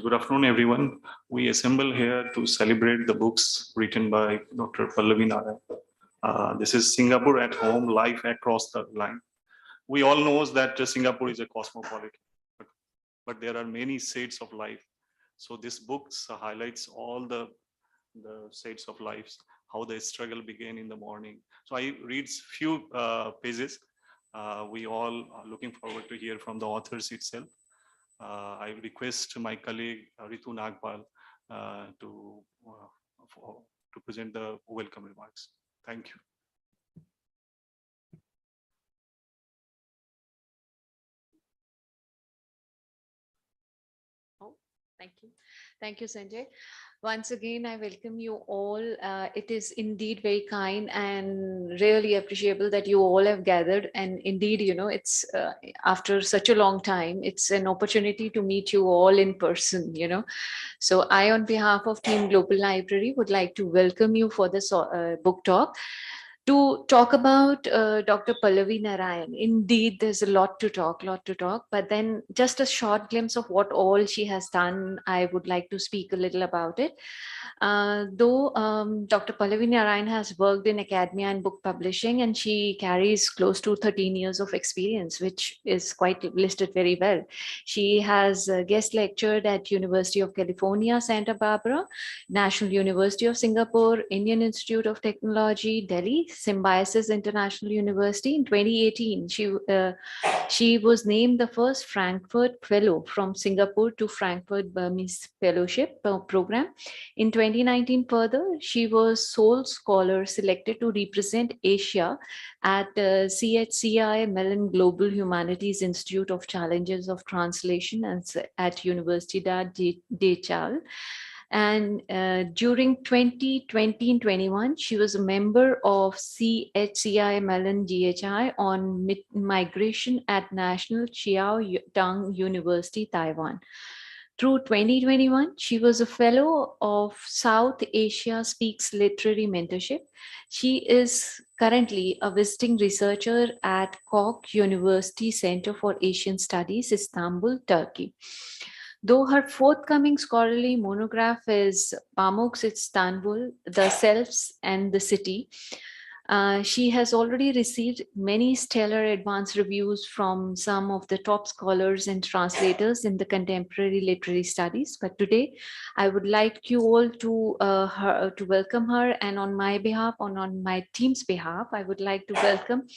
Good afternoon, everyone. We assemble here to celebrate the books written by Dr. Pallavi Narayan. This is Singapore at Home, Life Across the Line. We all know that Singapore is a cosmopolitan, but there are many shades of life. So this book highlights all the shades of lives, how the struggle began in the morning. So I read few pages. We all are looking forward to hear from the authors itself. I request my colleague Ritu Nagpal to present the welcome remarks. Thank you. Thank you. Thank you, Sanjay. Once again, I welcome you all. It is indeed very kind and really appreciable that you all have gathered. And indeed, it's after such a long time, it's an opportunity to meet you all in person, So I, on behalf of Team Global Library, would like to welcome you for this book talk. To talk about Dr. Pallavi Narayan. Indeed, there's a lot to talk, but then just a short glimpse of what all she has done, I would like to speak a little about it. Though Dr. Pallavi Narayan has worked in academia and book publishing, and she carries close to 13 years of experience, which is quite listed very well. She has guest lectured at University of California, Santa Barbara, National University of Singapore, Indian Institute of Technology, Delhi, Symbiosis International University. In 2018, she was named the first Frankfurt Fellow from Singapore to Frankfurt Burmese Fellowship Program. In 2019, further, she was sole scholar selected to represent Asia at CHCI Mellon Global Humanities Institute of Challenges of Translation at Universidad de Chal. And during 2020 and 21, she was a member of CHCI Mellon GHI on migration at National Chiao Tung University, Taiwan. Through 2021, she was a fellow of South Asia Speaks Literary Mentorship. She is currently a visiting researcher at Koç University Center for Asian Studies, Istanbul, Turkey. Though her forthcoming scholarly monograph is Pamuk's Istanbul, The Selves and the City, she has already received many stellar advanced reviews from some of the top scholars and translators in the contemporary literary studies. But today, I would like you all to welcome her, and on my behalf, on my team's behalf, I would like to welcome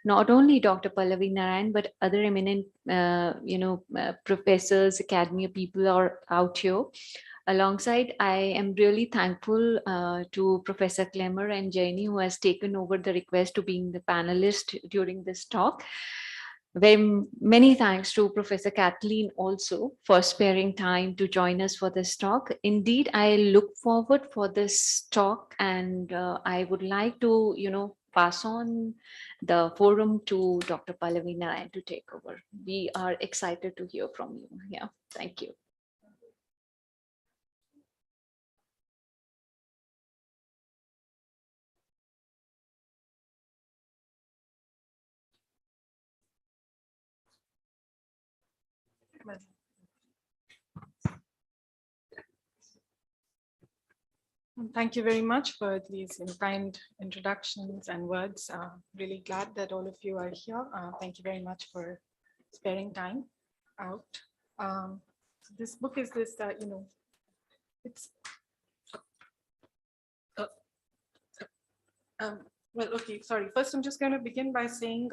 not only Dr. Pallavi Narayan, but other eminent, professors, academia people are out here. Alongside, I am really thankful to Professor Clemmer and Jaini, who has taken over the request to being the panelist during this talk. Very many thanks to Professor Kathleen also for sparing time to join us for this talk. Indeed, I look forward for this talk, and I would like to, pass on the forum to Dr. Pallavi Narayan to take over. We are excited to hear from you. Yeah, thank you. Thank you very much for these kind introductions and words. Really glad that all of you are here. Thank you very much for sparing time out. This book is this, it's, well, okay, sorry. First, I'm just going to begin by saying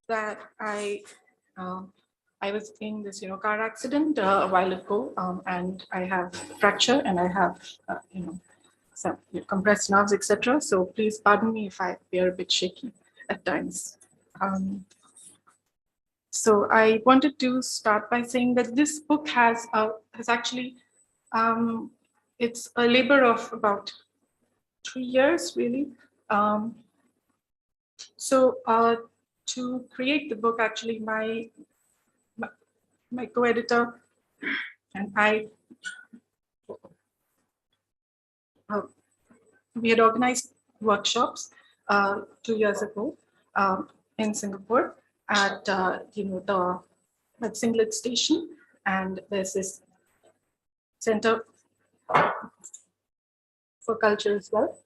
that I was in this, car accident a while ago, and I have fracture and I have, some compressed nerves, etc. So please pardon me if I appear a bit shaky. at times. So I wanted to start by saying that this book has actually, it's a labor of about 3 years, really. So to create the book, actually, my co-editor and I, we had organized workshops 2 years ago in Singapore at the Singlet Station, and there's this Center for Culture as well.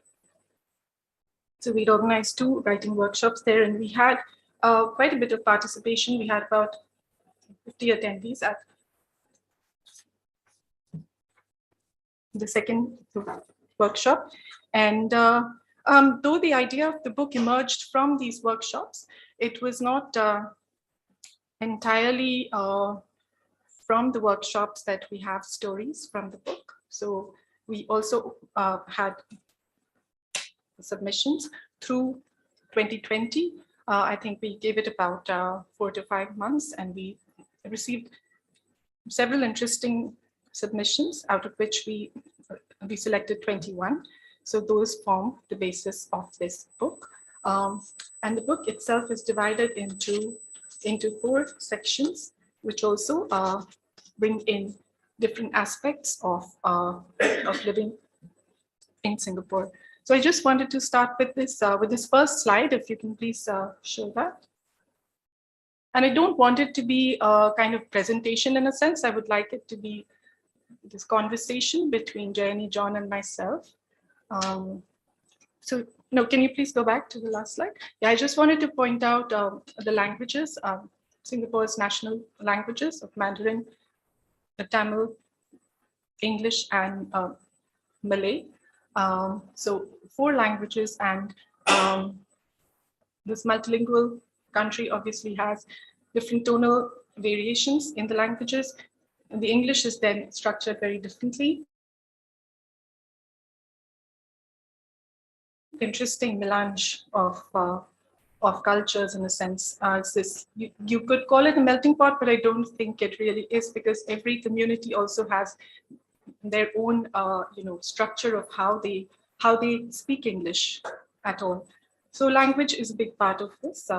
So we'd organized 2 writing workshops there, and we had quite a bit of participation. We had about 50 attendees at the second workshop. And though the idea of the book emerged from these workshops, it was not entirely from the workshops that we have stories from the book. So we also had submissions through 2020. I think we gave it about 4 to 5 months, and we received several interesting submissions, out of which we selected 21. So those form the basis of this book. And the book itself is divided into 4 sections, which also bring in different aspects of living in Singapore. So I just wanted to start with this first slide, if you can please show that. And I don't want it to be a kind of presentation in a sense. I would like it to be this conversation between Jayani, John, and myself. So no, can you please go back to the last slide? Yeah, I just wanted to point out the languages, Singapore's national languages of Mandarin, Tamil, English, and Malay. So 4 languages, and this multilingual country obviously has different tonal variations in the languages. And the English is then structured very differently. Interesting melange of cultures, in a sense. It's this, you could call it a melting pot, but I don't think it really is, because every community also has their own structure of how they speak English at all. So language is a big part of this,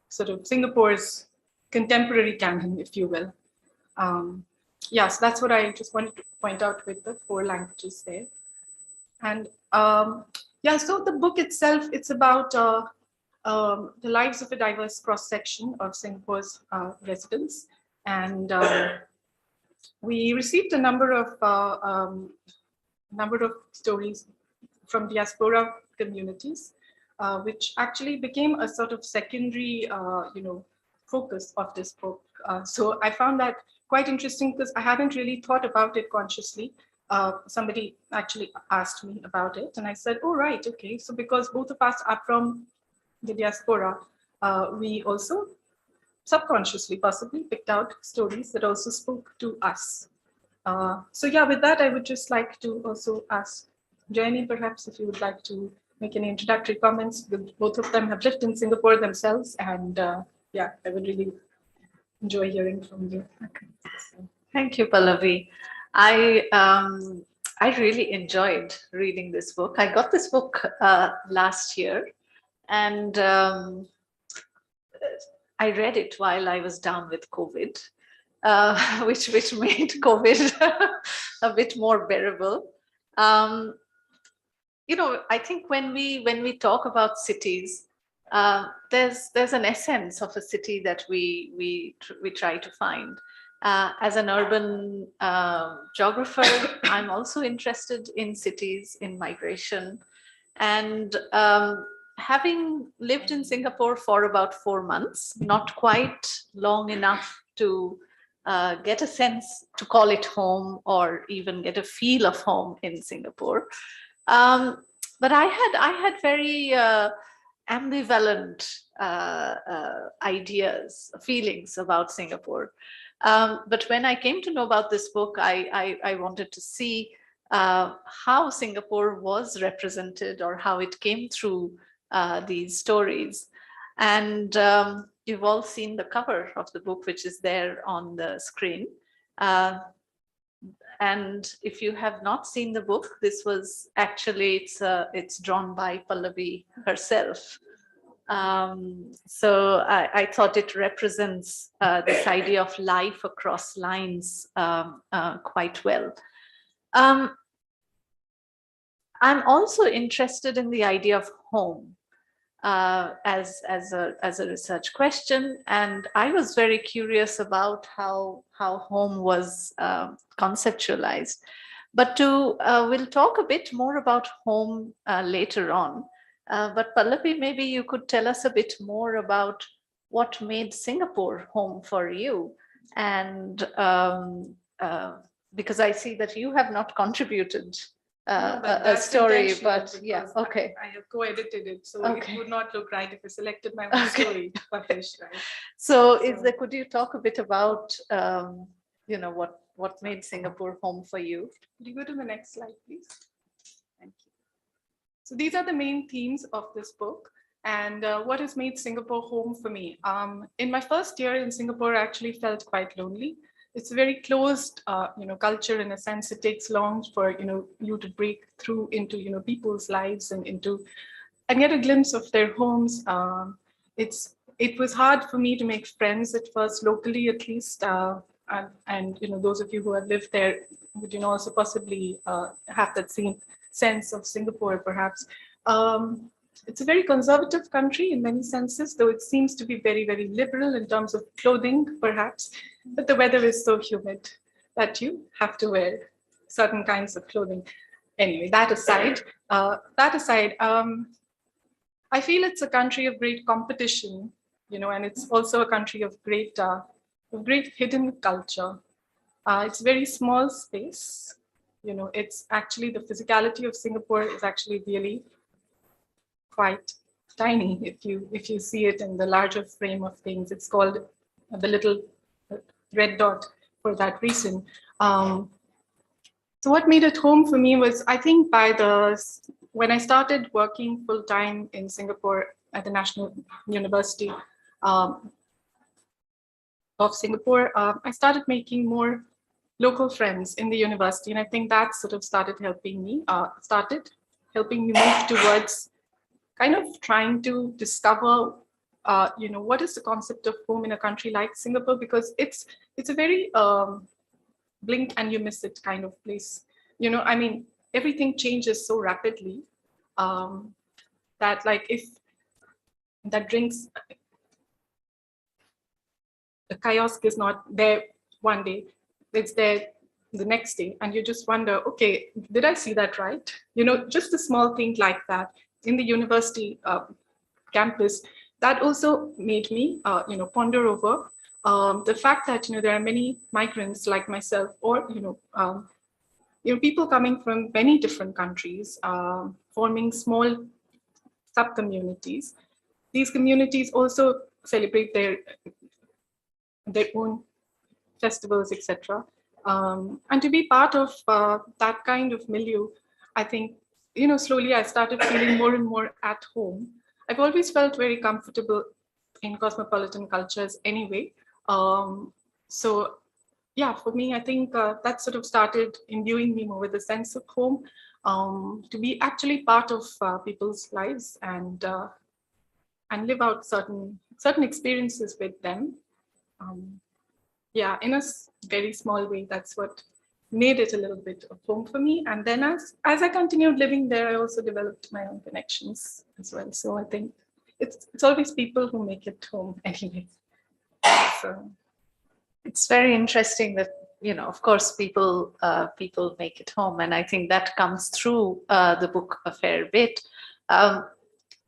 sort of Singapore's contemporary canon, if you will. Yes, that's what I just wanted to point out with the 4 languages there. And yeah, so the book itself, it's about the lives of a diverse cross-section of Singapore's residents. And we received a number of stories from diaspora communities, which actually became a sort of secondary, focus of this book. So I found that quite interesting, because I hadn't really thought about it consciously. Somebody actually asked me about it, and I said, oh, right, okay. So because both of us are from the diaspora, we also subconsciously possibly picked out stories that also spoke to us. So yeah, with that, I would just like to also ask Jenny, perhaps, if you would like to make any introductory comments. Both of them have lived in Singapore themselves, and yeah, I would really enjoy hearing from you. Okay. Thank you, Pallavi. I really enjoyed reading this book. I got this book last year, and I read it while I was down with COVID, which made COVID a bit more bearable. I think when we talk about cities, there's an essence of a city that we try to find. As an urban geographer, I'm also interested in cities, in migration, and having lived in Singapore for about 4 months, not quite long enough to get a sense to call it home or even get a feel of home in Singapore. But I had very ambivalent ideas, feelings about Singapore. But when I came to know about this book, I wanted to see how Singapore was represented, or how it came through these stories. And you've all seen the cover of the book, which is there on the screen. And if you have not seen the book, this was actually, it's drawn by Pallavi herself. So I thought it represents this idea of life across lines quite well. I'm also interested in the idea of home as a research question, and I was very curious about how home was conceptualized. But we'll talk a bit more about home later on. But Pallavi, maybe you could tell us a bit more about what made Singapore home for you, and because I see that you have not contributed No, but a that's story, intentional but yeah, because okay. I have co-edited it, so Okay. it would not look right if I selected my own Okay. story to publish, right? So, So- could you talk a bit about, what made Singapore home for you? Could you go to the next slide, please? Thank you. So these are the main themes of this book, and what has made Singapore home for me. In my first year in Singapore, I actually felt quite lonely. It's a very closed, culture in a sense. It takes long for you to break through into people's lives and get a glimpse of their homes. It was hard for me to make friends at first, locally at least. And those of you who have lived there would also possibly have that same sense of Singapore, perhaps. It's a very conservative country in many senses, though it seems to be very, very liberal in terms of clothing, perhaps. But the weather is so humid that you have to wear certain kinds of clothing. Anyway, that aside, I feel it's a country of great competition, and it's also a country of great hidden culture. It's very small space. It's actually the physicality of Singapore is actually really quite tiny if you see it in the larger frame of things. It's called the little red dot for that reason. So what made it home for me was, I think, when I started working full time in Singapore at the National University of Singapore, I started making more local friends in the university, and I think that sort of started helping me move towards kind of trying to discover, what is the concept of home in a country like Singapore, because it's a very blink and you miss it kind of place. I mean, everything changes so rapidly that, like, if that drinks, the kiosk is not there one day, it's there the next day, and you just wonder, okay, did I see that right? Just a small thing like that in the university campus, that also made me, ponder over the fact that there are many migrants like myself, or people coming from many different countries, forming small sub-communities. These communities also celebrate their own festivals, etc. And to be part of that kind of milieu, I think, slowly I started feeling more and more at home. I've always felt very comfortable in cosmopolitan cultures anyway. So yeah, for me, I think that sort of started imbuing me more with a sense of home, to be actually part of people's lives and live out certain experiences with them. Yeah, in a very small way, that's what made it a little bit of home for me. And then as I continued living there, I also developed my own connections as well. So I think it's always people who make it home anyway. So it's very interesting that, of course, people make it home, and I think that comes through the book a fair bit.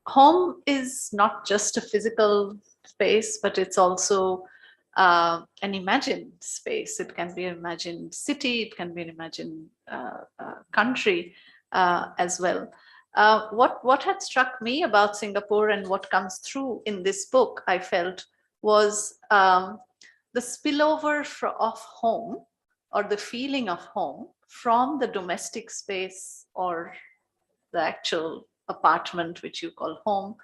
Home is not just a physical space, but it's also an imagined space. It can be an imagined city, it can be an imagined country as well. What had struck me about Singapore, and what comes through in this book, I felt, was the spillover of home, or the feeling of home, from the domestic space or the actual apartment, which you call home,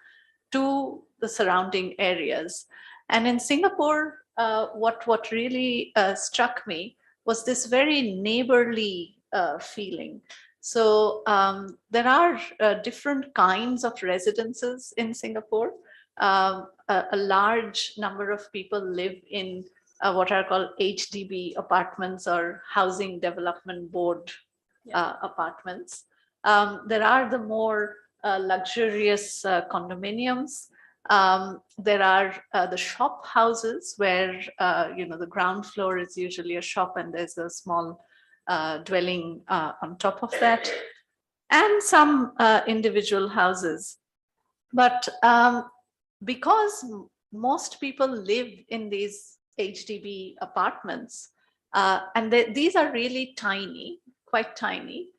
to the surrounding areas. And in Singapore, what really struck me was this very neighborly feeling. So there are different kinds of residences in Singapore. A large number of people live in what are called HDB apartments, or Housing Development Board apartments. There are the more luxurious condominiums. There are the shop houses where the ground floor is usually a shop and there's a small dwelling on top of that, and some individual houses. But because most people live in these HDB apartments, and these are really tiny, quite tiny,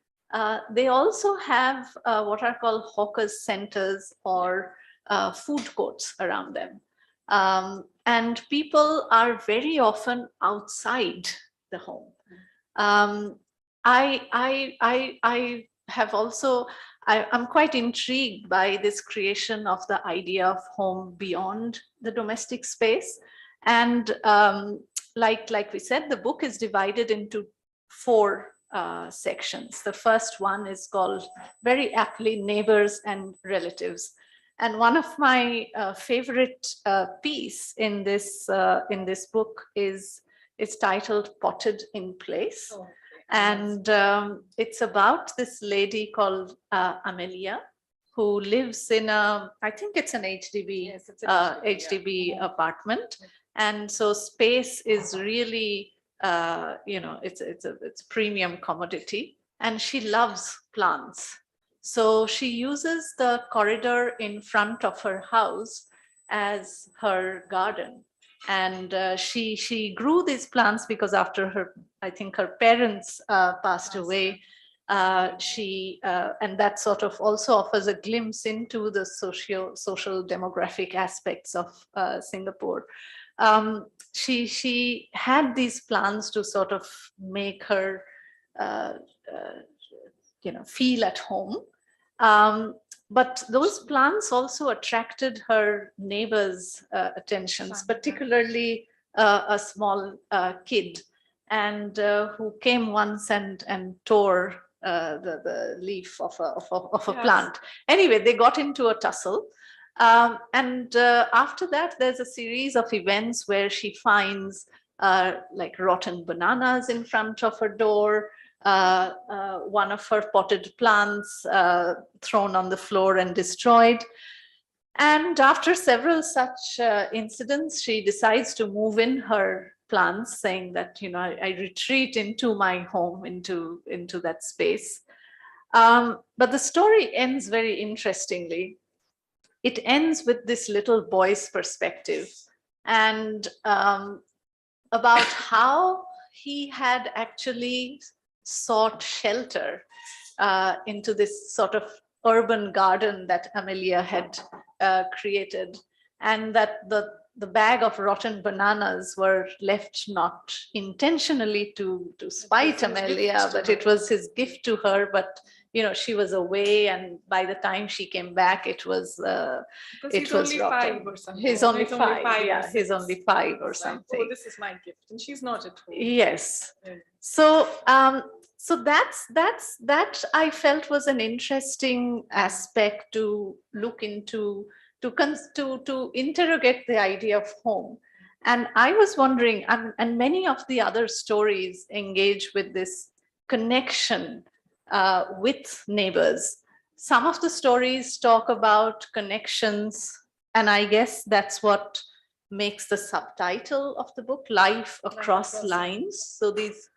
they also have what are called hawkers centers, or food courts around them. And people are very often outside the home. I have also, I'm quite intrigued by this creation of the idea of home beyond the domestic space. And like we said, the book is divided into 4 sections. The first one is called, very aptly, Neighbors and Relatives. And one of my favorite piece in this book is titled Potted in Place. Oh, okay. And it's about this lady called Amelia, who lives in I think it's an HDB, yes, it's an HDB apartment. And so space is really, it's premium commodity, and she loves plants. So she uses the corridor in front of her house as her garden. And she grew these plants because after I think her parents passed away. And that sort of also offers a glimpse into the social demographic aspects of Singapore. She had these plans to sort of make her feel at home. But those plants also attracted her neighbors' attentions, particularly a small kid, and who came once and tore the leaf of a plant. Anyway, they got into a tussle. And after that, there's a series of events where she finds like rotten bananas in front of her door, one of her potted plants thrown on the floor and destroyed. And after several such incidents, she decides to move in her plants, saying that, I retreat into my home, into that space. But the story ends very interestingly. It ends with this little boy's perspective, and about how he had actually sought shelter into this sort of urban garden that Amelia had created, and that the bag of rotten bananas were left not intentionally to spite Amelia, but it was his gift to her. But she was away, and by the time she came back, it was only rotten. 5 or something. He's only 5. Yeah, he's only 5 or something. Oh, this is my gift, and she's not at home. Yes. Yeah. So that I felt was an interesting aspect to look into, to interrogate the idea of home. And I was wondering, and many of the other stories engage with this connection with neighbors. Some of the stories talk about connections, and I guess that's what makes the subtitle of the book, Life Across Lines. So these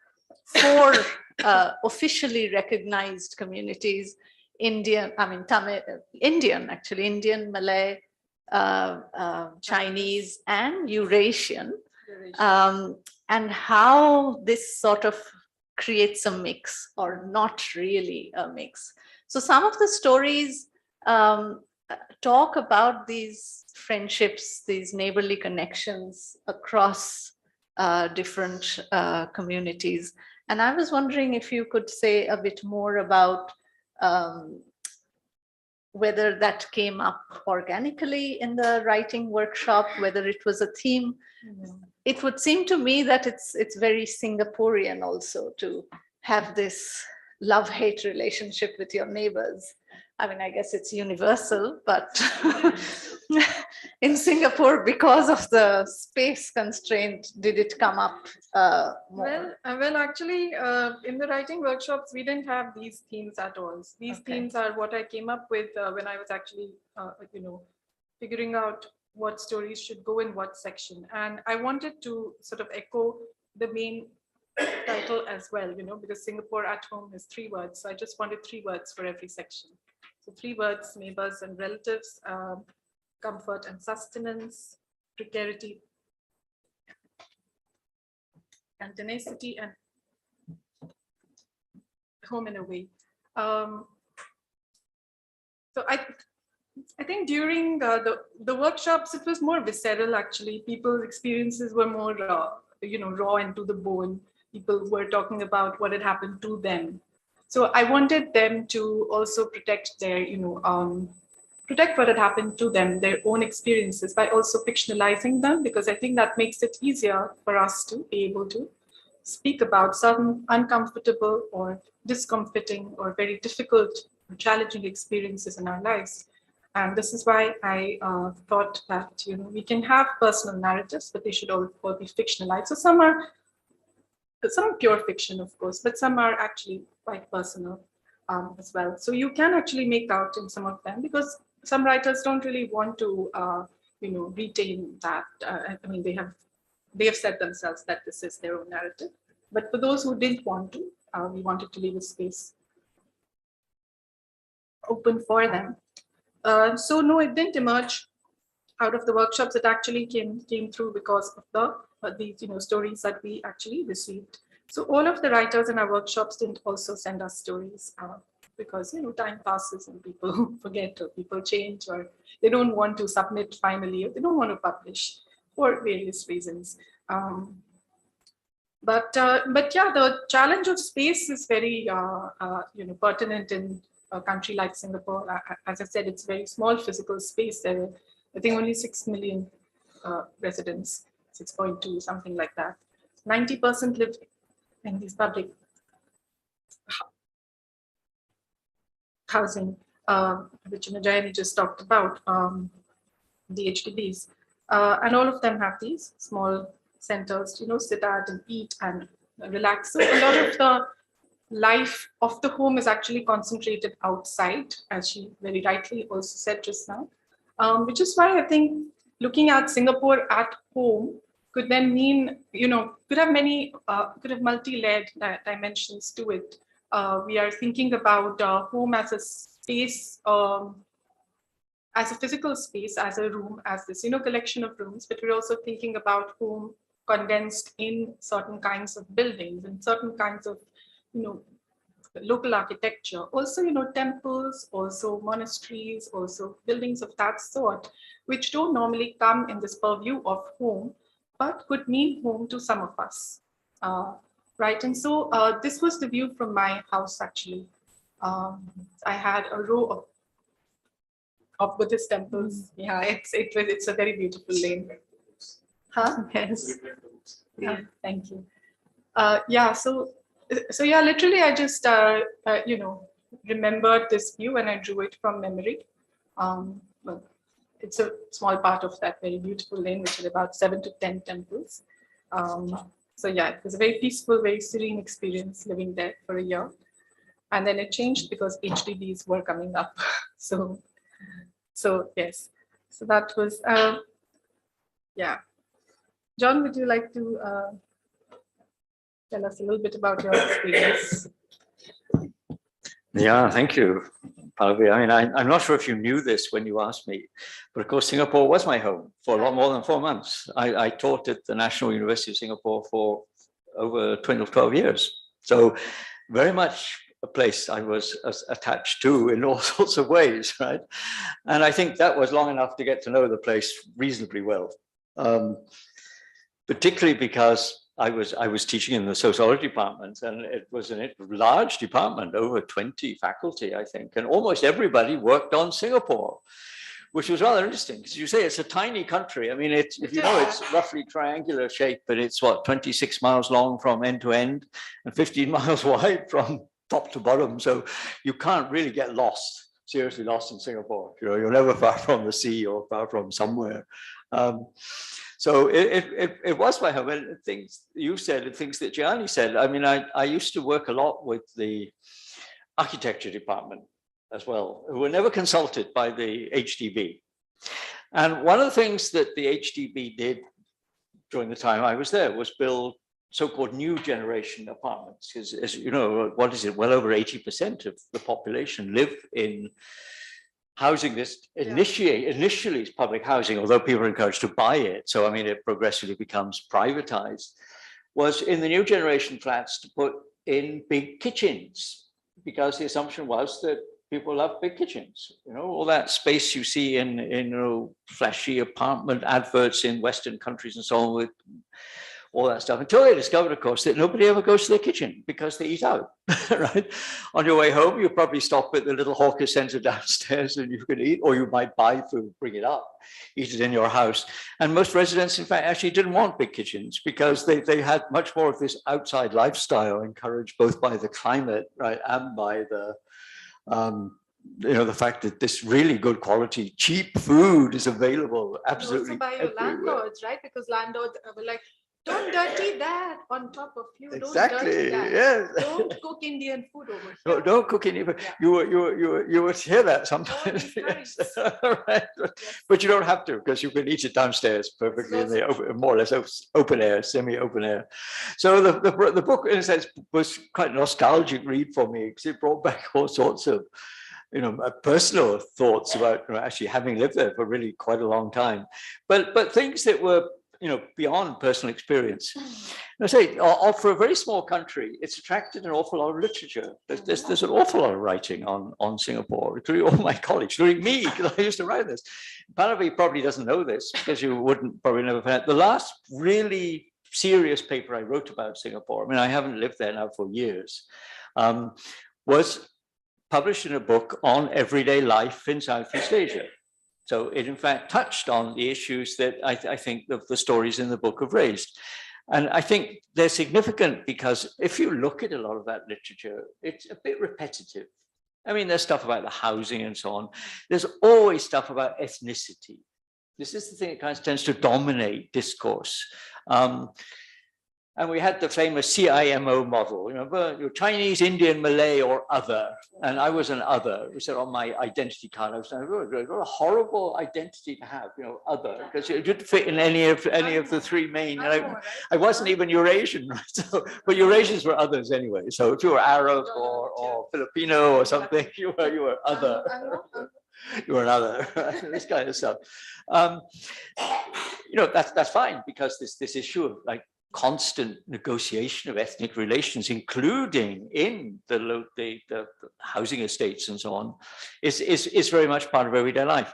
4 officially recognized communities, Indian, Malay, Chinese, and Eurasian, and how this sort of creates a mix, or not really a mix. So some of the stories talk about these friendships, these neighborly connections across different communities. And I was wondering if you could say a bit more about whether that came up organically in the writing workshop, whether it was a theme. It would seem to me that it's very Singaporean also to have this love-hate relationship with your neighbors. I mean, I guess it's universal, but in Singapore, because of the space constraint, did it come up more? Well, actually, in the writing workshops, we didn't have these themes at all. These themes are what I came up with when I was actually, figuring out what stories should go in what section. And I wanted to sort of echo the main title as well, because Singapore at home is 3 words. So I just wanted 3 words for every section. So 3 words: neighbors and relatives, comfort and sustenance, precarity and tenacity, and home in a way. So I think during the workshops, it was more visceral actually. People's experiences were more raw and to the bone. People were talking about what had happened to them. So I wanted them to also protect their, protect what had happened to them, their own experiences, by also fictionalizing them, because I think that makes it easier for us to be able to speak about certain uncomfortable or discomforting or very difficult or challenging experiences in our lives. And this is why I thought that, we can have personal narratives, but they should all be fictionalized. So some are pure fiction, of course, but some are actually quite personal as well. So you can actually make out in some of them, because some writers don't really want to, retain that. I mean, they have said themselves that this is their own narrative. But for those who didn't want to, we wanted to leave a space open for them. So no, it didn't emerge out of the workshops. It actually came through because of these stories that we actually received. So all of the writers in our workshops didn't also send us stories because time passes and people forget, or people change, or they don't want to submit finally, or they don't want to publish for various reasons. But yeah, the challenge of space is very pertinent in a country like Singapore. As I said, it's very small physical space. There are, I think, only 6 million residents, 6.2, something like that. 90% live in these public housing, which Jayani just talked about, the HDBs. And all of them have these small centers to sit at and eat and relax. So a lot of the life of the home is actually concentrated outside, as she very rightly also said just now, which is why I think looking at Singapore at home could then mean, could have many, could have multi-layered dimensions to it. We are thinking about home as a space, as a physical space, as a room, as this collection of rooms, but we're also thinking about home condensed in certain kinds of buildings and certain kinds of local architecture, also temples, also monasteries, also buildings of that sort, which don't normally come in this purview of home, but could mean home to some of us, right? And so this was the view from my house actually. I had a row of Buddhist temples. Yeah, it's a very beautiful lane. Huh? Yes. Yeah, thank you. Yeah, so yeah, literally I just remembered this view and I drew it from memory. Well, it's a small part of that very beautiful lane, which is about 7 to 10 temples. So yeah, it was a very peaceful, very serene experience living there for a year. And then it changed because HDBs were coming up. So yes, so that was, yeah. John, would you like to tell us a little bit about your experience? Yeah, thank you, Pallavi. I mean, I'm not sure if you knew this when you asked me, but of course, Singapore was my home for a lot more than 4 months. I taught at the National University of Singapore for over 12 years. So very much a place I was attached to in all sorts of ways, right? And I think that was long enough to get to know the place reasonably well, particularly because I was teaching in the sociology department, and it was a large department, over 20 faculty, I think, and almost everybody worked on Singapore, which was rather interesting, because you say it's a tiny country. I mean, it's, if you know, it's roughly triangular shape, but it's what, 26 miles long from end to end and 15 miles wide from top to bottom. So you can't really get lost, seriously lost in Singapore. You know, you're never far from the sea or far from somewhere. So it was my home. And things you said and things that Gianni said. I mean, I used to work a lot with the architecture department as well, who were never consulted by the HDB. And one of the things that the HDB did during the time I was there was build so-called new generation apartments. Because, as you know, what is it? Well over 80% of the population live in housing. This initially is public housing, although people are encouraged to buy it. So, I mean, it progressively becomes privatized. Was in the new generation flats to put in big kitchens, because the assumption was that people love big kitchens. You know, all that space you see in you know, flashy apartment adverts in Western countries and so on, with all that stuff, until they discovered, of course, that nobody ever goes to the kitchen because they eat out, right? On your way home, you probably stop at the little hawker center downstairs and you can eat, or you might buy food, bring it up, eat it in your house. And most residents, in fact, actually didn't want big kitchens, because they had much more of this outside lifestyle encouraged both by the climate, right, and by the, you know, the fact that this really good quality, cheap food is available absolutely. And also by your landlords, right? Because landlords were like, don't dirty that on top of you. Exactly. Don't dirty that. Yes. Don't cook Indian food over here. No, don't cook Indian food. Yeah. You would hear that sometimes. Yes. Right. But you don't have to, because you can eat it downstairs perfectly in the open, more or less open air, semi-open air. So the book, in a sense, was quite a nostalgic read for me, because it brought back all sorts of, you know, personal thoughts about, you know, actually having lived there for really quite a long time, but things that were, you know, beyond personal experience. I say, for a very small country, it's attracted an awful lot of literature. There's an awful lot of writing on Singapore, including all my colleagues, including me, because I used to write this. Palavi probably doesn't know this, because you wouldn't probably never find it. The last really serious paper I wrote about Singapore, I mean, I haven't lived there now for years, was published in a book on everyday life in Southeast Asia. So it, in fact, touched on the issues that I think the stories in the book have raised. And I think they're significant because if you look at a lot of that literature, it's a bit repetitive. I mean, there's stuff about the housing and so on. There's always stuff about ethnicity. This is the thing that kind of tends to dominate discourse. And we had the famous CIMO model, remember, you're Chinese, Indian, Malay, or other. And I was an other. We said on my identity card, I was saying, what a horrible identity to have, you know, other, because it didn't fit in any of the three main. And I wasn't even Eurasian, right? So, but Eurasians were others anyway. So if you were Arab or Filipino or something, you were other. You were another, this kind of stuff. You know, that's fine, because this issue of like constant negotiation of ethnic relations, including in the housing estates and so on, is very much part of everyday life.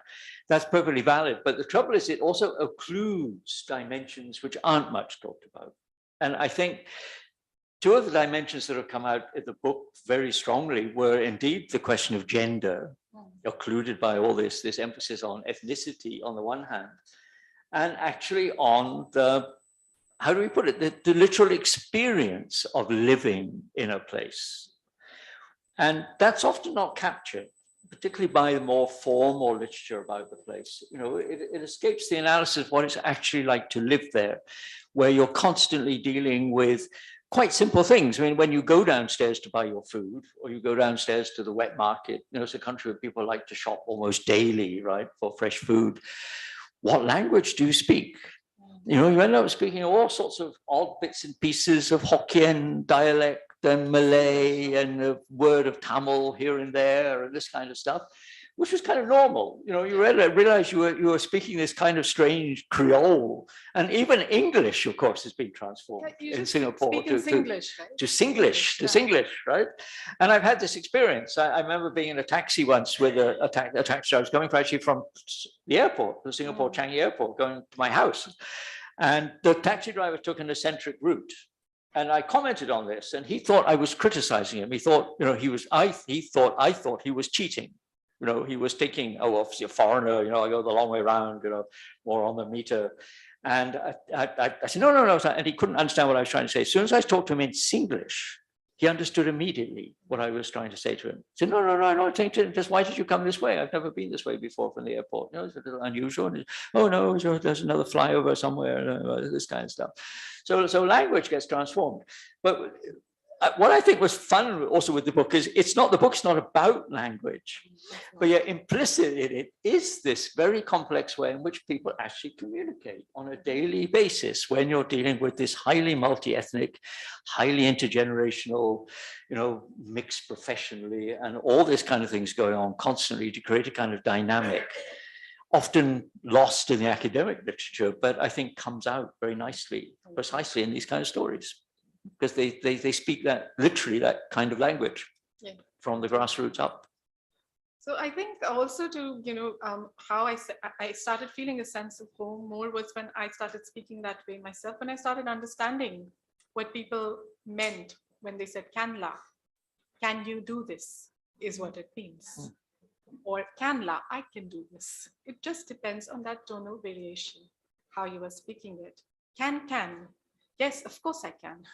That's perfectly valid. But the trouble is, it also occludes dimensions which aren't much talked about. And I think two of the dimensions that have come out in the book very strongly were indeed the question of gender, occluded by all this emphasis on ethnicity on the one hand, and actually on the, how do we put it, the literal experience of living in a place. And that's often not captured, particularly by the more formal literature about the place. You know, it escapes the analysis of what it's actually like to live there, where you're constantly dealing with quite simple things. I mean, when you go downstairs to buy your food, or you go downstairs to the wet market, you know, it's a country where people like to shop almost daily, right, for fresh food. What language do you speak? You know, you end up speaking all sorts of odd bits and pieces of Hokkien dialect and Malay and a word of Tamil here and there and this kind of stuff, which was kind of normal. You know, you realize you were speaking this kind of strange Creole, and even English, of course, has been transformed in Singapore to Singlish, right? And I've had this experience. I remember being in a taxi once with a taxi. I was coming actually from the airport, the Singapore Changi Airport, going to my house. And the taxi driver took an eccentric route. And I commented on this, and he thought I was criticizing him. He thought, he thought he was cheating. He was thinking, oh, obviously a foreigner, I go the long way around, more on the meter. And I said, no. And he couldn't understand what I was trying to say. As soon as I talked to him in Singlish, he understood immediately what I was trying to say to him. He said, no, I think just why did you come this way? I've never been this way before from the airport. It's a little unusual. Oh no, there's another flyover somewhere, this kind of stuff. So language gets transformed. But what I think was fun also with the book is the book's not about language, but yet implicit in it is this very complex way in which people actually communicate on a daily basis when you're dealing with this highly multi-ethnic, highly intergenerational, mixed professionally, and all this kind of things going on constantly to create a kind of dynamic, often lost in the academic literature, but I think comes out very nicely, precisely in these kind of stories. Because they speak that literally that kind of language from the grassroots up. So I think also to, how I started feeling a sense of home more was when I started speaking that way myself, when I started understanding what people meant when they said "canla," can you do this, is what it means. Or "canla," I can do this. It just depends on that tonal variation, how you are speaking it. Can, yes, of course I can.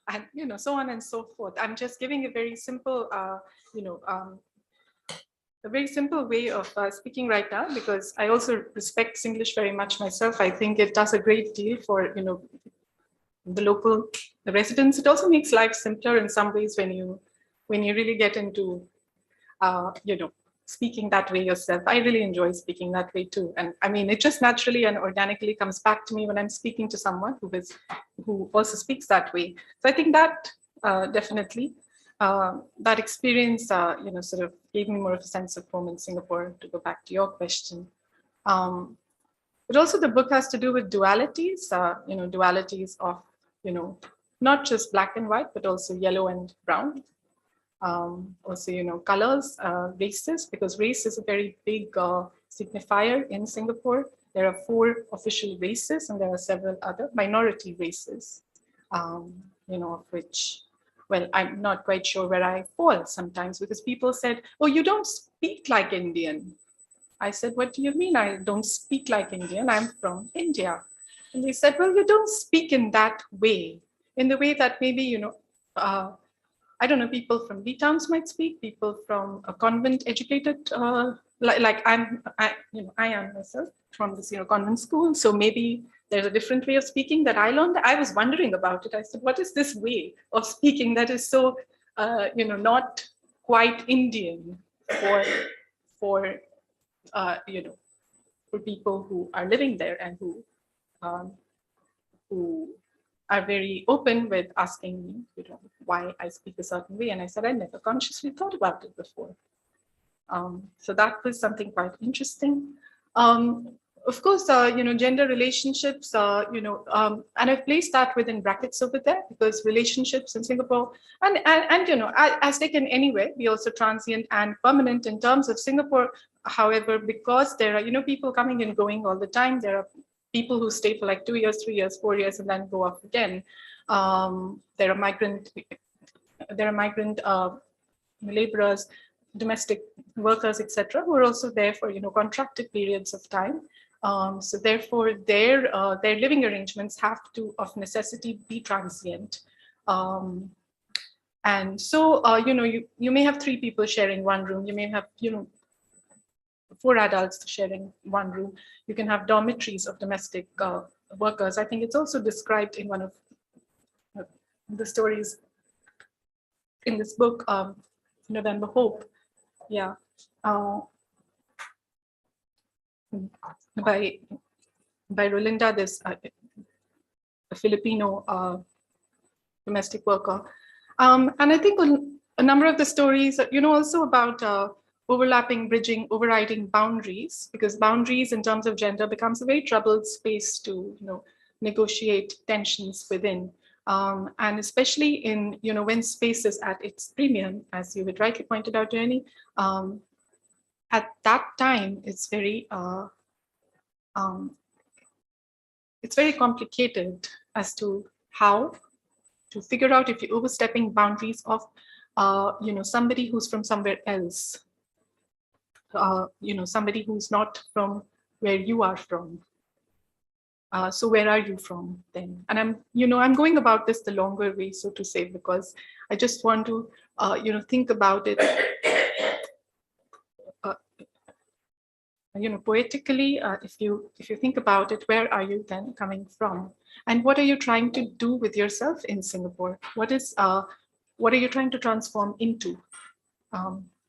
And so on and so forth. I'm just giving a very simple, a very simple way of speaking right now, because I also respect Singlish very much myself. I think it does a great deal for, the residents. It also makes life simpler in some ways when you really get into, speaking that way yourself. I really enjoy speaking that way too. And I mean, it just naturally and organically comes back to me when I'm speaking to someone who also speaks that way. So I think that definitely, that experience, sort of gave me more of a sense of home in Singapore, to go back to your question. But also the book has to do with dualities, dualities of, not just black and white, but also yellow and brown. Also, colors, races, because race is a very big signifier in Singapore. There are 4 official races and there are several other minority races, of which, well, I'm not quite sure where I fall sometimes, because people said, oh, you don't speak like Indian. I said, what do you mean I don't speak like Indian? I'm from India. And they said, well, you don't speak in that way, in the way that maybe, I don't know, people from B towns might speak, people from a convent educated, like I am myself from this, convent school. So maybe there's a different way of speaking that I learned. I was wondering about it. I said, what is this way of speaking that is so, not quite Indian for people who are living there and who are very open with asking me, why I speak a certain way. And I said, I never consciously thought about it before. So that was something quite interesting. Of course, gender relationships, and I've placed that within brackets over there, because relationships in Singapore, and as taken anywhere, be also transient and permanent in terms of Singapore. However, because there are, people coming and going all the time, there are people who stay for like 2 years, 3 years, 4 years, and then go off again. There are migrant laborers, domestic workers, etc., who are also there for contracted periods of time. So therefore, their living arrangements have to, of necessity, be transient. And so you may have 3 people sharing one room. You may have 4 adults sharing one room. You can have dormitories of domestic workers. I think it's also described in one of the stories in this book, November Hope. Yeah. By Rolinda, this a Filipino domestic worker. And I think a number of the stories, also about overlapping, bridging, overriding boundaries, because boundaries in terms of gender becomes a very troubled space to negotiate tensions within. And especially in, when space is at its premium, as you had rightly pointed out, Jenny, at that time, it's very, it's very complicated as to how to figure out if you're overstepping boundaries of, somebody who's from somewhere else, somebody who's not from where you are from. So where are you from then? And I'm going about this the longer way, so to say, because I just want to, think about it, poetically. If you think about it, where are you then coming from? And what are you trying to do with yourself in Singapore? What are you trying to transform into?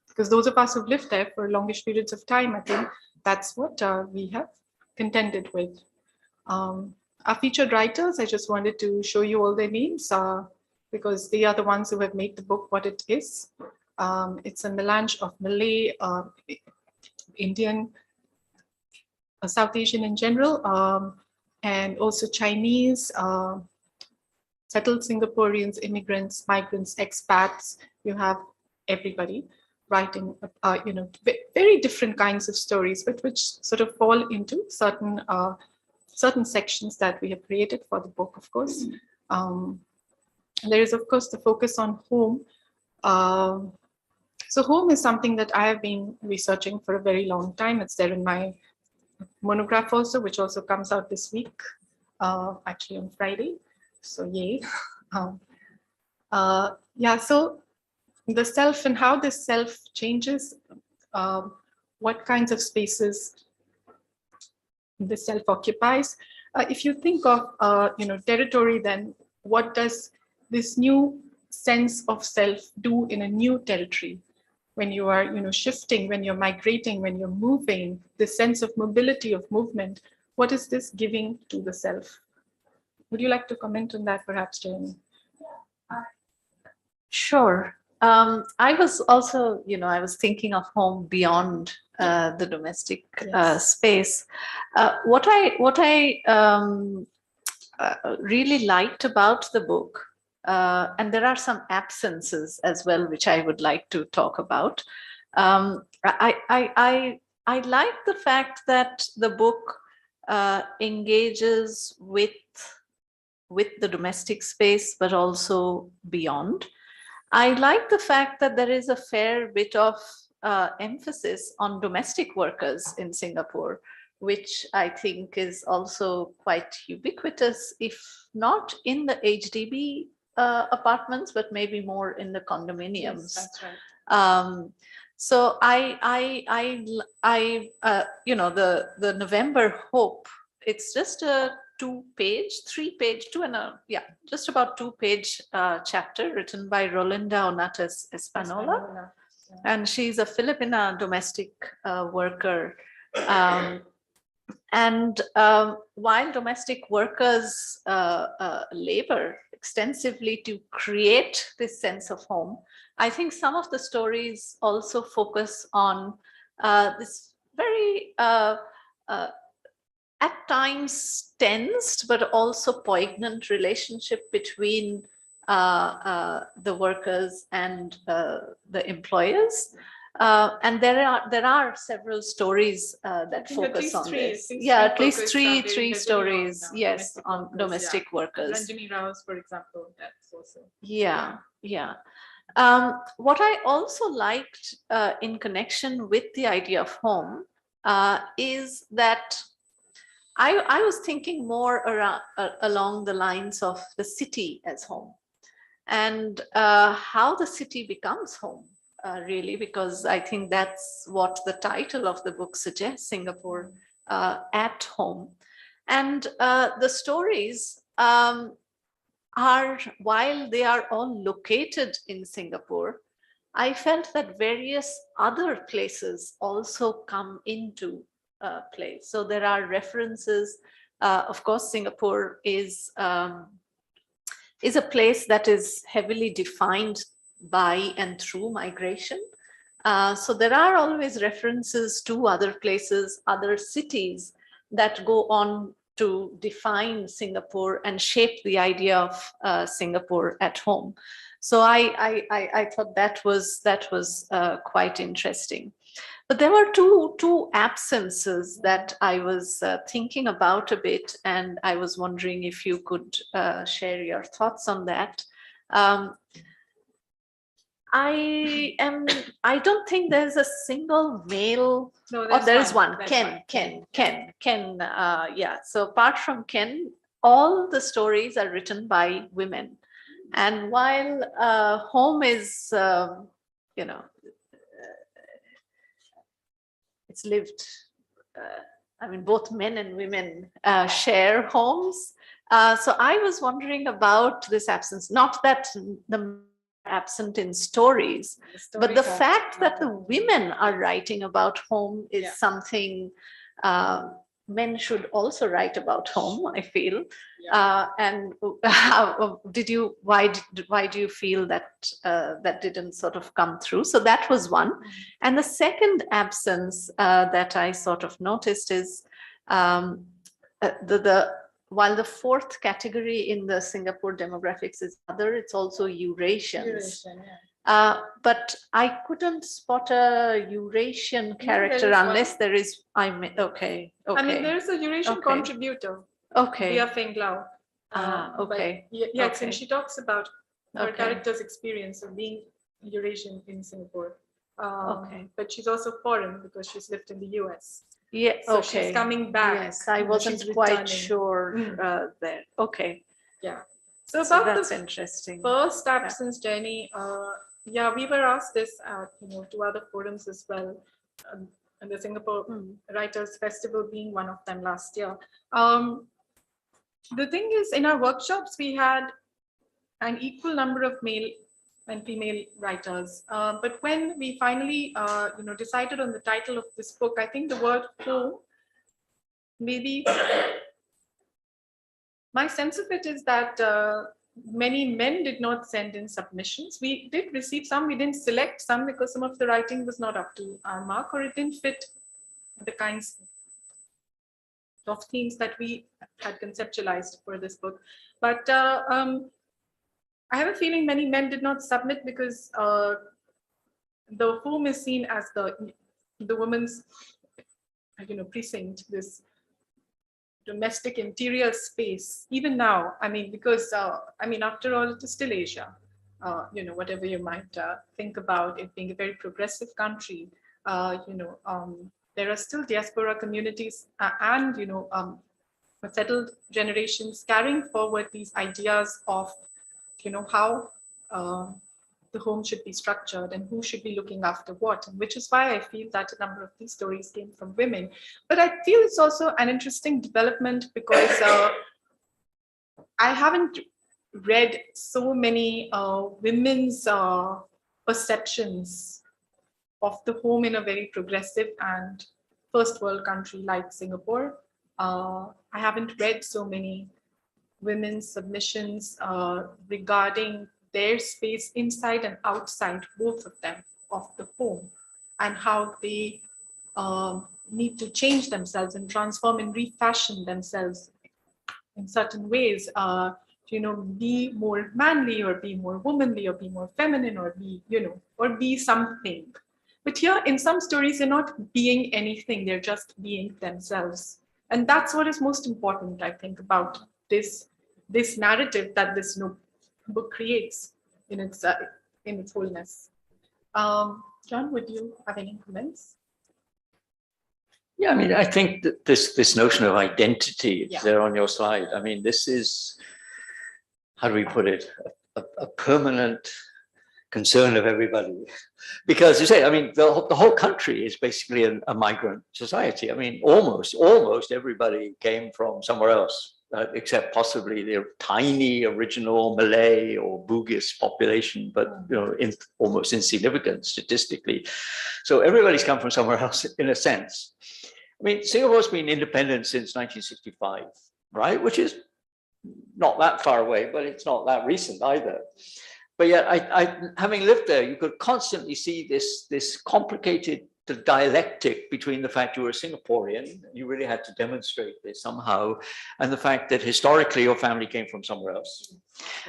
Because those of us who've lived there for longish periods of time, I think that's what we have contended with. Our featured writers, I just wanted to show you all their names because they are the ones who have made the book what it is. It's a melange of Malay, Indian, South Asian in general, and also Chinese, settled Singaporeans, immigrants, migrants, expats. You have everybody writing, very different kinds of stories, but which sort of fall into certain sections that we have created for the book, of course. There is, of course, the focus on home. So home is something that I have been researching for a very long time. It's there in my monograph also, which also comes out this week, actually on Friday. So yay. So the self and how this self changes, what kinds of spaces the self occupies. If you think of territory, then what does this new sense of self do in a new territory? When you are shifting, when you're migrating, when you're moving, this sense of mobility, of movement, what is this giving to the self? Would you like to comment on that, perhaps, Jeremy? Sure. I was also, I was thinking of home beyond the domestic space. What I really liked about the book, and there are some absences as well, which I would like to talk about. I like the fact that the book engages with the domestic space, but also beyond. I like the fact that there is a fair bit of emphasis on domestic workers in Singapore, which I think is also quite ubiquitous, if not in the HDB apartments, but maybe more in the condominiums. Yes, that's right. So the November Hope, it's just a just about 2-page chapter written by Rolinda Onates Espanola. And she's a Filipina domestic worker. While domestic workers labor extensively to create this sense of home, I think some of the stories also focus on this very at times tensed, but also poignant relationship between the workers and the employers. And there are several stories that focus on this. Yeah, at least three stories, yes, on domestic workers. Ranjini Rao's, for example, that's also. Yeah. What I also liked in connection with the idea of home is that I was thinking more around, along the lines of the city as home, and how the city becomes home, really, because I think that's what the title of the book suggests, Singapore at Home. And the stories are, while they are all located in Singapore, I felt that various other places also come into play. So there are references. Of course, Singapore is a place that is heavily defined by and through migration. So there are always references to other places, other cities that go on to define Singapore and shape the idea of Singapore at home. So I thought that was quite interesting. there were two absences that I was thinking about a bit, and I was wondering if you could share your thoughts on that. I don't think there's a single male. No, Oh, there is one. That's Ken. Yeah. So apart from Ken, all the stories are written by women. And while home is, you know, it's lived, I mean, both men and women share homes. So I was wondering about this absence, not that the absent in stories, but the fact that the women are writing about home is something men should also write about home, I feel. And why do you feel that that didn't sort of come through? So that was one. And the second absence that I sort of noticed is while the fourth category in the Singapore demographics is other, it's also Eurasians. But I couldn't spot a Eurasian character unless there is. Okay. I mean, there's a Eurasian contributor. Okay. Via Fenglau. Okay. Yes, and she talks about her character's experience of being Eurasian in Singapore. But she's also foreign because she's lived in the US. Yeah. So she's coming back. Yes, I wasn't quite sure there. Okay. Yeah. So about that's interesting. First absence journey. We were asked this at two other forums as well, and the Singapore Writers Festival being one of them last year. The thing is, in our workshops, we had an equal number of male and female writers. But when we finally, decided on the title of this book, I think the word home, maybe my sense of it is that many men did not send in submissions. We did receive some, we didn't select some because some of the writing was not up to our mark or it didn't fit the kinds of themes that we had conceptualized for this book. But I have a feeling many men did not submit because the home is seen as the woman's, precinct, this domestic interior space. Even now, I mean, because after all, it is still Asia. Whatever you might think about it being a very progressive country, there are still diaspora communities and settled generations carrying forward these ideas of how the home should be structured and who should be looking after what, and which is why I feel that a number of these stories came from women. But I feel it's also an interesting development because I haven't read so many women's perceptions of the home in a very progressive and first world country like Singapore. I haven't read so many women's submissions regarding their space inside and outside, both of them, of the home, and how they need to change themselves and transform and refashion themselves in certain ways, be more manly or be more womanly or be more feminine or be something. But here in some stories, they're not being anything, they're just being themselves. And that's what is most important, I think, about this narrative that this book creates in its wholeness. John, would you have any comments? Yeah, I mean, I think that this notion of identity is there on your slide. I mean, this is, how do we put it, a permanent concern of everybody. Because you say, I mean, the whole country is basically a migrant society. I mean, almost everybody came from somewhere else. Except possibly the tiny original Malay or Bugis population, but almost insignificant statistically. So everybody's come from somewhere else in a sense. I mean, Singapore's been independent since 1965, right? Which is not that far away, but it's not that recent either. But yet, I having lived there, you could constantly see this complicated the dialectic between the fact you were a Singaporean, you really had to demonstrate this somehow, and the fact that historically your family came from somewhere else.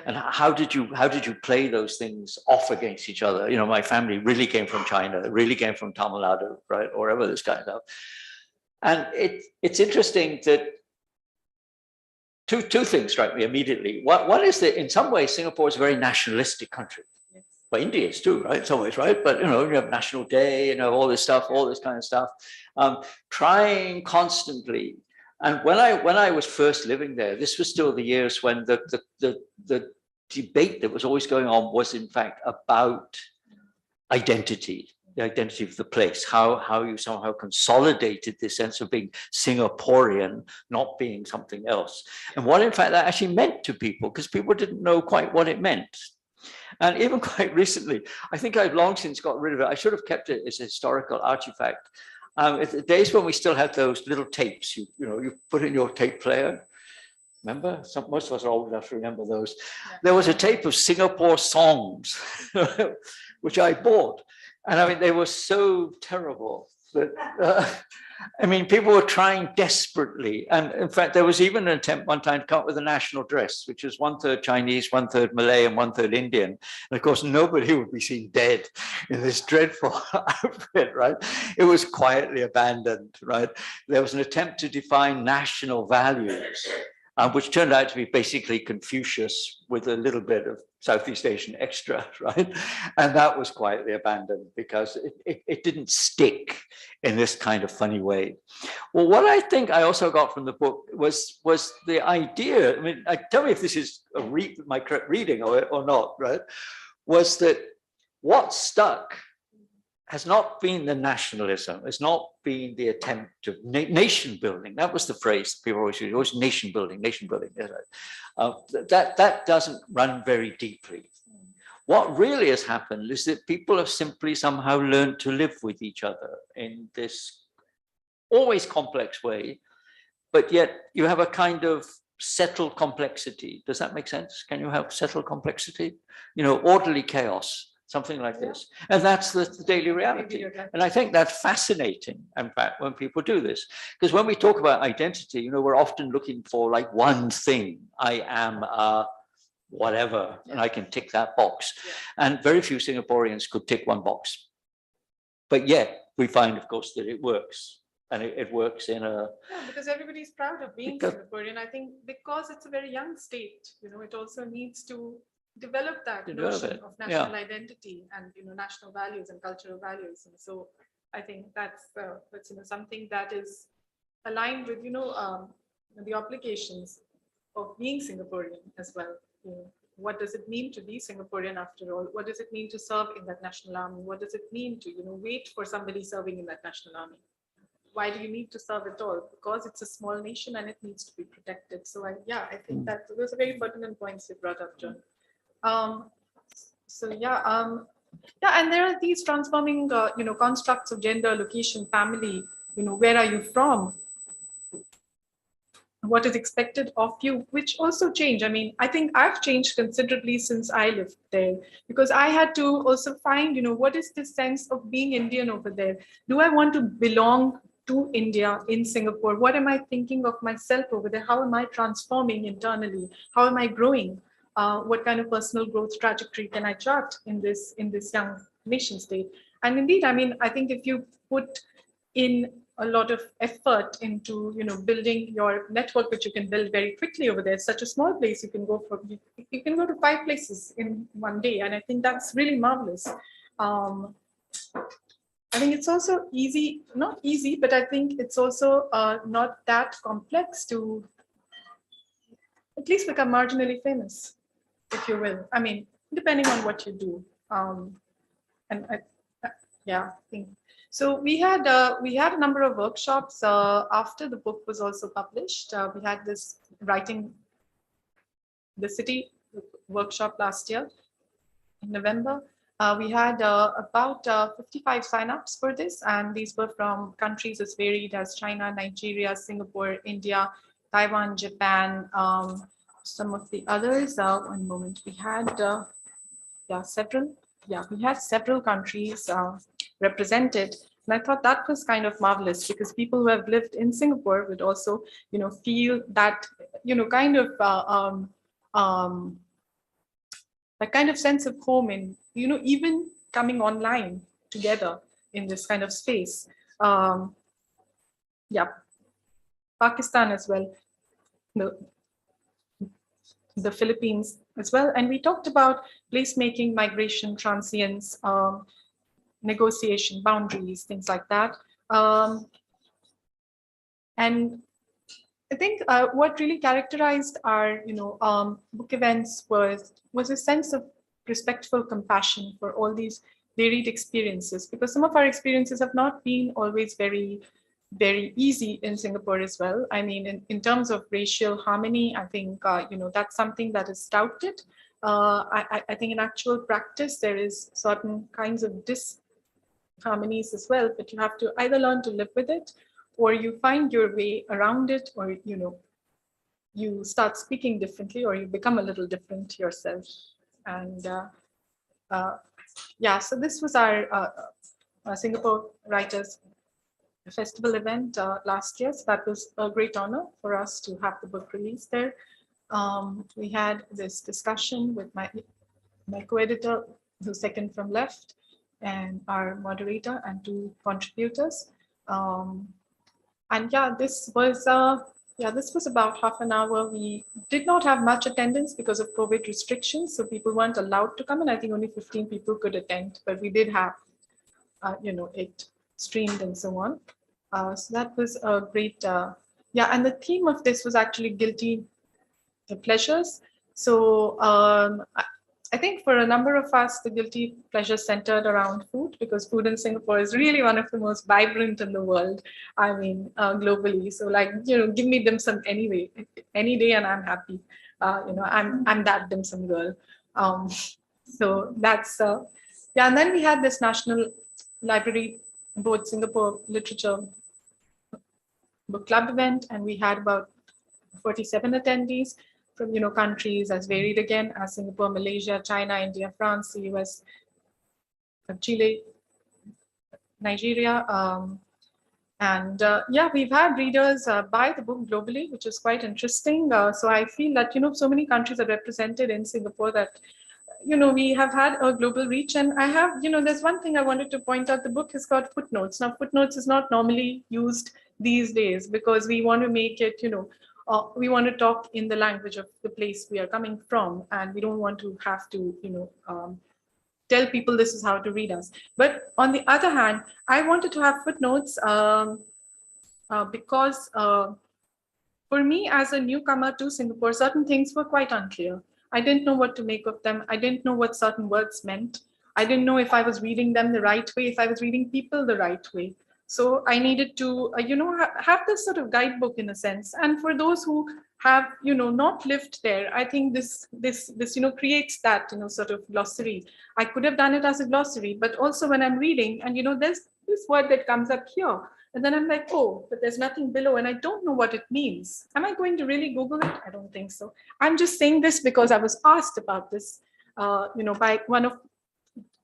And how did you play those things off against each other? You know, my family really came from China, really came from Tamil Nadu, right, or wherever this guy is. And it's interesting that two things strike me immediately. One is that in some ways Singapore is a very nationalistic country. But India is too, right? In some ways, right? But you know, you have National Day, you know, all this stuff, all this kind of stuff. Trying constantly. And when I was first living there, this was still the years when the debate that was always going on was in fact about identity, the identity of the place, how you somehow consolidated this sense of being Singaporean, not being something else. And what in fact that actually meant to people, because people didn't know quite what it meant. And even quite recently, I think I've long since got rid of it. I should have kept it as a historical artifact. It's the days when we still had those little tapes, you put in your tape player. Remember? Most of us are old enough to remember those. Yeah. There was a tape of Singapore songs, which I bought. And I mean, they were so terrible that, I mean, people were trying desperately. And in fact, there was even an attempt one time to come up with a national dress, which was 1/3 Chinese, 1/3 Malay, and 1/3 Indian. And of course, nobody would be seen dead in this dreadful outfit, right? It was quietly abandoned, right? There was an attempt to define national values, which turned out to be basically Confucius with a little bit of Southeast Asian extra, right? And that was quietly abandoned because it didn't stick in this kind of funny way. Well, what I think I also got from the book was the idea, I mean, tell me if this is my correct reading or not, right? Was that what stuck has not been the nationalism, it's not been the attempt to nation building. That was the phrase people always use, always nation building. That doesn't run very deeply. What really has happened is that people have simply somehow learned to live with each other in this always complex way, but yet you have a kind of settled complexity. Does that make sense? Can you have settled complexity? You know, orderly chaos. Something like this. And that's the daily reality. And I think that's fascinating, in fact, when people do this. Because when we talk about identity, you know, we're often looking for like one thing. I am whatever, and I can tick that box. And very few Singaporeans could tick one box. But yet we find, of course, that it works. And it works in a... Yeah, because everybody's proud of being Singaporean. I think because it's a very young state, you know, it also needs to develop that notion of national identity and national values and cultural values, and so I think that's something that is aligned with the obligations of being Singaporean as well. What does it mean to be Singaporean after all? What does it mean to serve in that national army? What does it mean to wait for somebody serving in that national army? Why do you need to serve at all? Because it's a small nation and it needs to be protected. So I think that those are very pertinent points you brought up, John. And there are these transforming constructs of gender, location, family. Where are you from? What is expected of you, which also change. I mean, I think I've changed considerably since I lived there, because I had to also find, what is the sense of being Indian over there? Do I want to belong to India in Singapore? What am I thinking of myself over there? How am I transforming internally? How am I growing? What kind of personal growth trajectory can I chart in this young nation state? And indeed, I mean, I think if you put in a lot of effort into building your network, which you can build very quickly over there, it's such a small place, you can go to 5 places in one day, and I think that's really marvelous. I think it's also not easy, but I think it's also not that complex to at least become marginally famous, if you will. I mean, depending on what you do. I think so. We had a number of workshops after the book was also published. We had this writing the city workshop last year in November. We had about 55 signups for this, and these were from countries as varied as China, Nigeria, Singapore, India, Taiwan, Japan, some of the others. One moment, we had several countries represented, And I thought that was kind of marvelous, because people who have lived in Singapore would also, feel that, kind of that kind of sense of home in, even coming online together in this kind of space. Yeah, Pakistan as well, the Philippines as well. And we talked about placemaking, migration, transience, negotiation, boundaries, things like that. And I think what really characterized our, book events was a sense of respectful compassion for all these varied experiences, because some of our experiences have not been always very easy in Singapore as well. I mean, in terms of racial harmony, I think, that's something that is touted. I think in actual practice, there is certain kinds of disharmonies as well, but you have to either learn to live with it, or you find your way around it, or, you start speaking differently, or you become a little different yourself. And yeah, so this was our Singapore Writers Festival event last year. So that was a great honor for us to have the book released there. We had this discussion with my co-editor, who's second from left, and our moderator and two contributors. And yeah, this was about half an hour. We did not have much attendance because of COVID restrictions, so people weren't allowed to come, and I think only 15 people could attend, but we did have, it streamed and so on. So that was a great, yeah, and the theme of this was actually guilty pleasures. So I think for a number of us, the guilty pleasures centered around food, because food in Singapore is really one of the most vibrant in the world. I mean, globally. So like, give me dim sum anyway, any day, and I'm happy. I'm that dim sum girl. So that's, yeah. And then we had this National Library Board Singapore Literature Book Club event, and we had about 47 attendees from countries as varied again as Singapore, Malaysia, China, India, France, the US, Chile, Nigeria. And yeah, we've had readers buy the book globally, which is quite interesting. So I feel that so many countries are represented in Singapore that we have had a global reach. And I have, there's one thing I wanted to point out. The book has got footnotes. Now, footnotes is not normally used these days, because we want to make it, we want to talk in the language of the place we are coming from, and we don't want to have to, tell people this is how to read us. But on the other hand, I wanted to have footnotes because for me as a newcomer to Singapore, certain things were quite unclear. I didn't know what to make of them. I didn't know what certain words meant. I didn't know if I was reading them the right way, if I was reading people the right way. So I needed to, have this sort of guidebook in a sense. And for those who have, not lived there, I think this creates that, sort of glossary. I could have done it as a glossary, but also when I'm reading, and there's this word that comes up here, and then I'm like, oh, but there's nothing below, and I don't know what it means. Am I going to really Google it? I don't think so. I'm just saying this because I was asked about this, by one of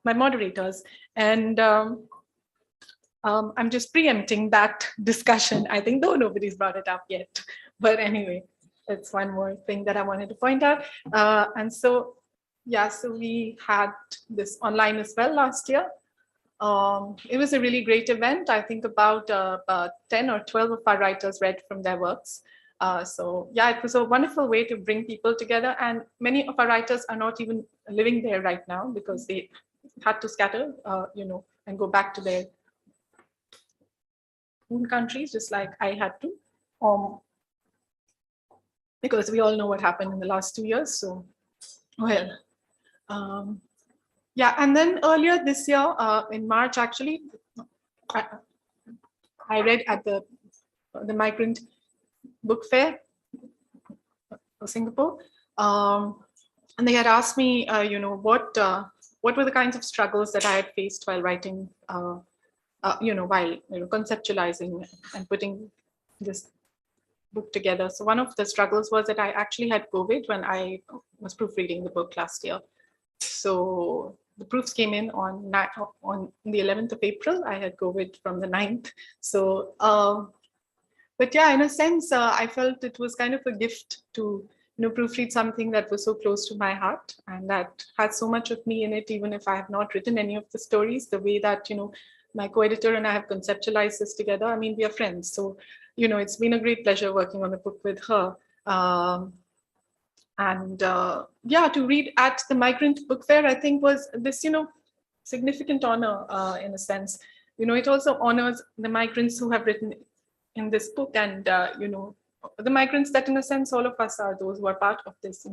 my moderators, and I'm just preempting that discussion, I think, though nobody's brought it up yet. But anyway, that's one more thing that I wanted to point out. And so, yeah, so we had this online as well last year. It was a really great event. I think about 10 or 12 of our writers read from their works. So yeah, it was a wonderful way to bring people together. And many of our writers are not even living there right now, because they had to scatter, and go back to their own countries, just like I had to, because we all know what happened in the last 2 years. So, well, yeah. And then earlier this year, in March, actually, I read at the Migrant Book Fair of Singapore, and they had asked me, what were the kinds of struggles that I had faced while writing, while conceptualizing and putting this book together. So one of the struggles was that I actually had COVID when I was proofreading the book last year. So the proofs came in on the 11th of April. I had COVID from the 9th. So, but yeah, in a sense, I felt it was kind of a gift to proofread something that was so close to my heart and that had so much of me in it, even if I have not written any of the stories. The way that my co-editor and I have conceptualized this together. I mean, we are friends, so it's been a great pleasure working on the book with her. Yeah, to read at the Migrant Book Fair, I think was this, significant honor in a sense. It also honors the migrants who have written in this book, and the migrants that, in a sense, all of us are those who are part of this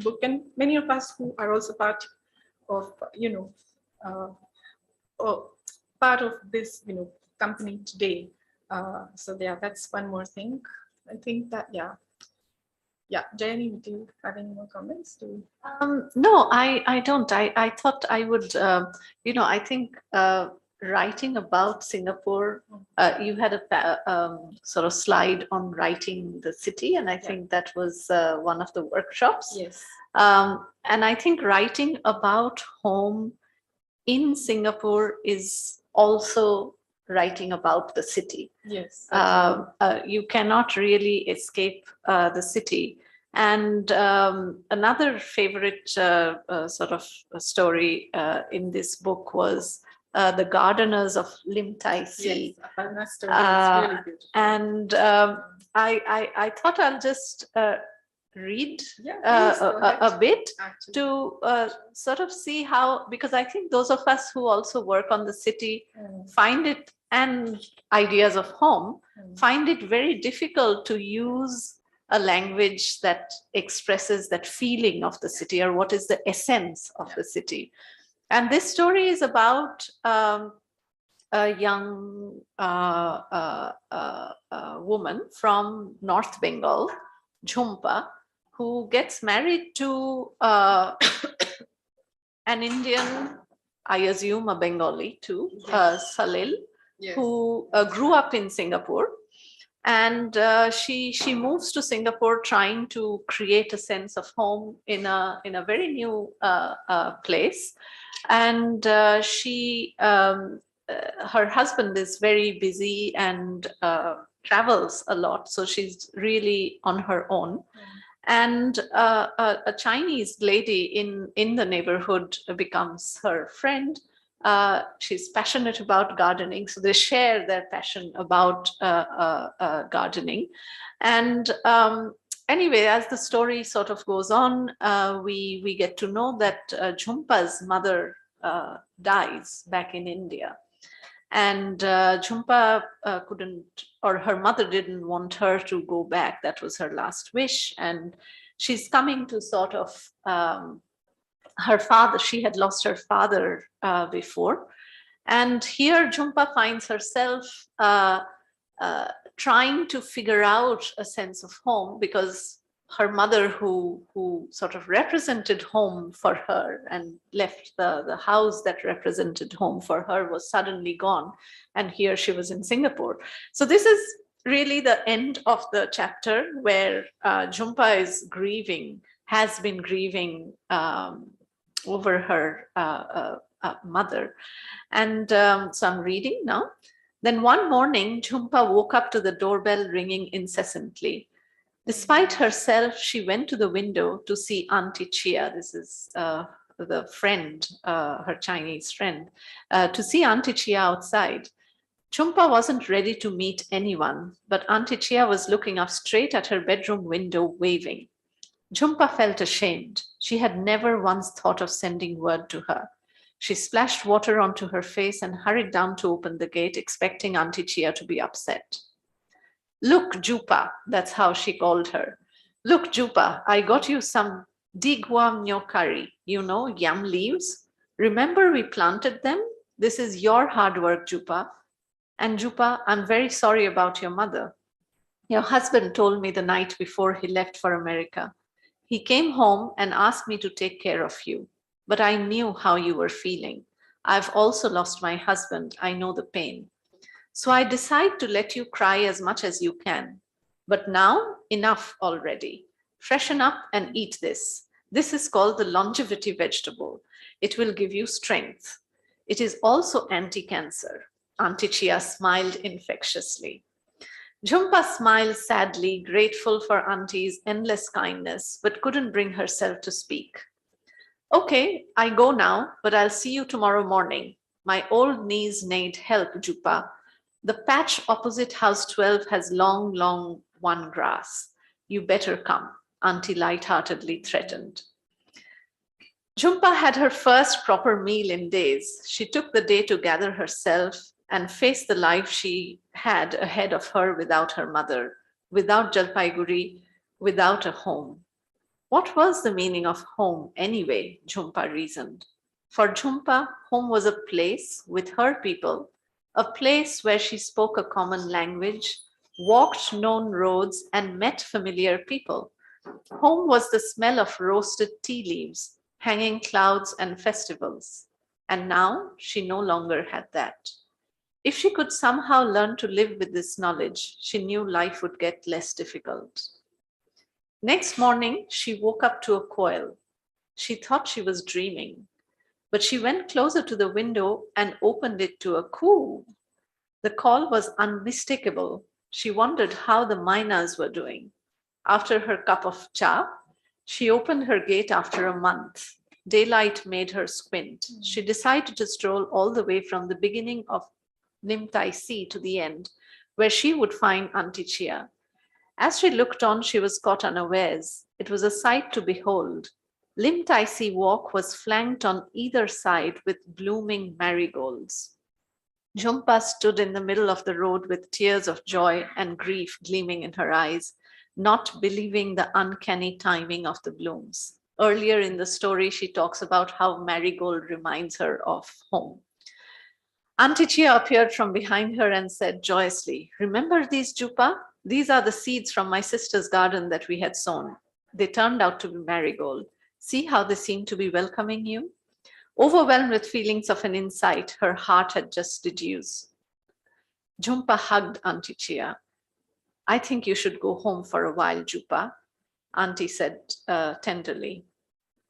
book, and many of us who are also part of, part of this, company today. So yeah, that's one more thing. I think that, yeah, Jayani, would you have any more comments? No, I don't. I thought I would, I think writing about Singapore, you had a sort of slide on writing the city, and I think that was one of the workshops. Yes. And I think writing about home in Singapore is also writing about the city. Yes. You cannot really escape the city. And another favorite sort of story in this book was The Gardeners of Lim Tai Si. Yes, that story is really beautiful. And I thought I'll just read a bit Actually. to sort of see how, because I think those of us who also work on the city find it, and ideas of home, find it very difficult to use a language that expresses that feeling of the city, or what is the essence of the city. And this story is about a young woman from North Bengal, Jhumpa, who gets married to an Indian, I assume a Bengali too, Salil, who grew up in Singapore. And she moves to Singapore trying to create a sense of home in a very new place. And her husband is very busy and travels a lot, so she's really on her own. And a Chinese lady in the neighborhood becomes her friend. She's passionate about gardening, so they share their passion about gardening. And anyway, as the story sort of goes on, we get to know that Jhumpa's mother dies back in India. And Jhumpa couldn't, or her mother didn't want her to go back. That was her last wish. And she's coming to sort of her father. She had lost her father before. And here Jhumpa finds herself trying to figure out a sense of home, because her mother, who sort of represented home for her and left the house that represented home for her, was suddenly gone. And here she was in Singapore. So this is really the end of the chapter, where Jhumpa is grieving, has been grieving over her mother. And so I'm reading now. Then one morning, Jhumpa woke up to the doorbell ringing incessantly. Despite herself, she went to the window to see Auntie Chia. This is the friend, her Chinese friend, to see Auntie Chia outside. Jhumpa wasn't ready to meet anyone, but Auntie Chia was looking up straight at her bedroom window, waving. Jhumpa felt ashamed. She had never once thought of sending word to her. She splashed water onto her face and hurried down to open the gate, expecting Auntie Chia to be upset. Look, Jupa, that's how she called her. Look, Jupa, I got you some digwa myo curry, yam leaves. Remember we planted them? This is your hard work, Jupa. And Jupa, I'm very sorry about your mother. Your husband told me the night before he left for America. He came home and asked me to take care of you, but I knew how you were feeling. I've also lost my husband. I know the pain. So I decide to let you cry as much as you can. But now, enough already. Freshen up and eat this. This is called the longevity vegetable. It will give you strength. It is also anti-cancer. Auntie Chia smiled infectiously. Jhumpa smiled sadly, grateful for Auntie's endless kindness, but couldn't bring herself to speak. Okay, I go now, but I'll see you tomorrow morning. My old knees need help, Jupa. The patch opposite house 12 has long won grass. You better come, Auntie lightheartedly threatened. Jhumpa had her first proper meal in days. She took the day to gather herself and face the life she had ahead of her without her mother, without Jalpaiguri, without a home. What was the meaning of home anyway, Jhumpa reasoned. For Jhumpa, home was a place with her people, a place where she spoke a common language, walked known roads, and met familiar people. Home was the smell of roasted tea leaves, hanging clouds, and festivals. And now she no longer had that. If she could somehow learn to live with this knowledge, she knew life would get less difficult. Next morning, she woke up to a coil. She thought she was dreaming, but she went closer to the window and opened it to a coo. The call was unmistakable. She wondered how the miners were doing. After her cup of cha, she opened her gate after a month. Daylight made her squint. She decided to stroll all the way from the beginning of Nim Tai Si to the end, where she would find Auntie Chia. As she looked on, she was caught unawares. It was a sight to behold. Lim Tai Si Walk was flanked on either side with blooming marigolds. Jhumpa stood in the middle of the road with tears of joy and grief gleaming in her eyes, not believing the uncanny timing of the blooms. Earlier in the story, she talks about how marigold reminds her of home. Auntie Chia appeared from behind her and said joyously, "Remember these, Jupa? These are the seeds from my sister's garden that we had sown. They turned out to be marigold. See how they seem to be welcoming you?" Overwhelmed with feelings of an insight her heart had just deduced, Jhumpa hugged Auntie Chia. "I think you should go home for a while, Jupa," Auntie said tenderly.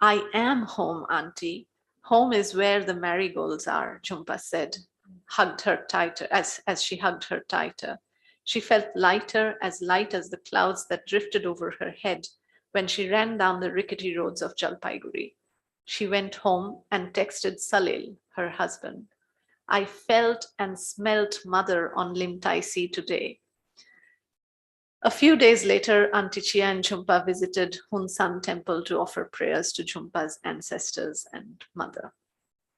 "I am home, Auntie. Home is where the marigolds are," Jhumpa said, hugged her tighter as she hugged her tighter. She felt lighter, as light as the clouds that drifted over her head when she ran down the rickety roads of Jalpaiguri. She went home and texted Salil, her husband. "I felt and smelt mother on Lim Tai Si today." A few days later, Auntie Chia and Jhumpa visited Hun San Temple to offer prayers to Jhumpa's ancestors and mother.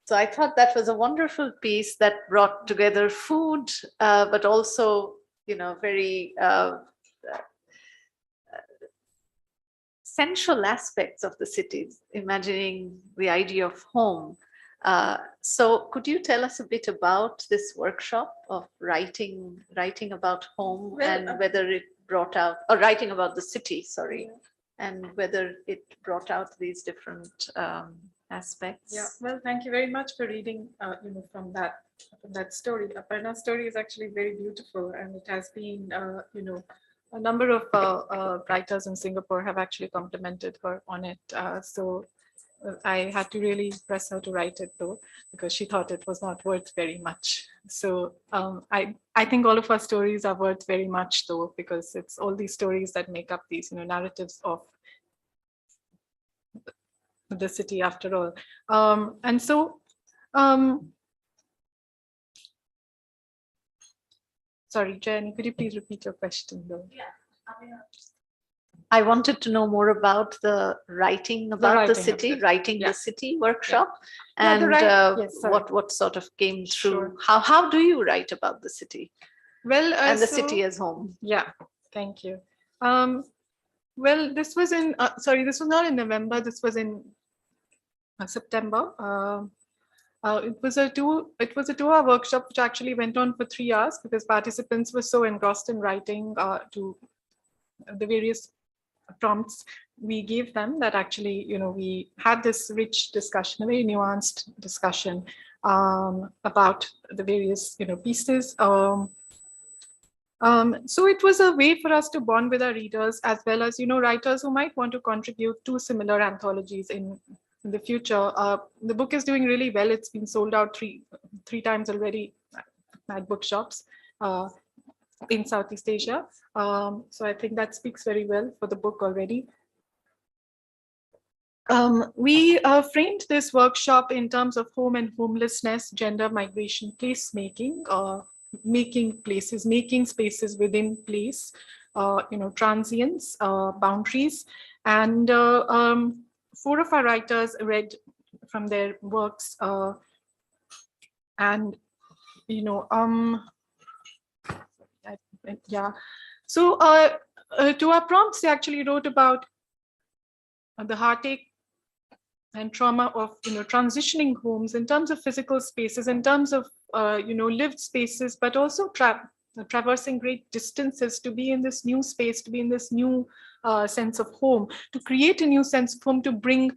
So I thought that was a wonderful piece that brought together food, but also, very sensual aspects of the cities, imagining the idea of home. So could you tell us a bit about this workshop of writing about home, and whether it brought out, or writing about the city, sorry, and whether it brought out these different aspects? Yeah, well, thank you very much for reading, from that story. Aparna's story is actually very beautiful, and it has been, a number of writers in Singapore have actually complimented her on it. So I had to really press her to write it though, because she thought it was not worth very much. So I think all of our stories are worth very much though, because it's all these stories that make up these, narratives of the city after all. And so, sorry, Jenny, could you please repeat your question though? Yeah. I wanted to know more about the writing about the city, the city workshop, and what sort of came through. Sure. How do you write about the city? Well, and the city as home. Yeah, thank you. Well, this was in this was not in November. This was in September. It was a 2-hour workshop which actually went on for 3 hours because participants were so engrossed in writing to the various prompts we gave them that actually, we had this rich discussion, a very nuanced discussion about the various, pieces. So it was a way for us to bond with our readers, as well as, writers who might want to contribute to similar anthologies in in the future. The book is doing really well. It's been sold out three times already at bookshops in Southeast Asia. So I think that speaks very well for the book already. We framed this workshop in terms of home and homelessness, gender, migration, placemaking, making places, making spaces within place, transience, boundaries. And 4 of our writers read from their works. So to our prompts, they actually wrote about the heartache and trauma of transitioning homes in terms of physical spaces, in terms of lived spaces, but also traversing great distances to be in this new space, to be in this new sense of home, to create a new sense of home, to bring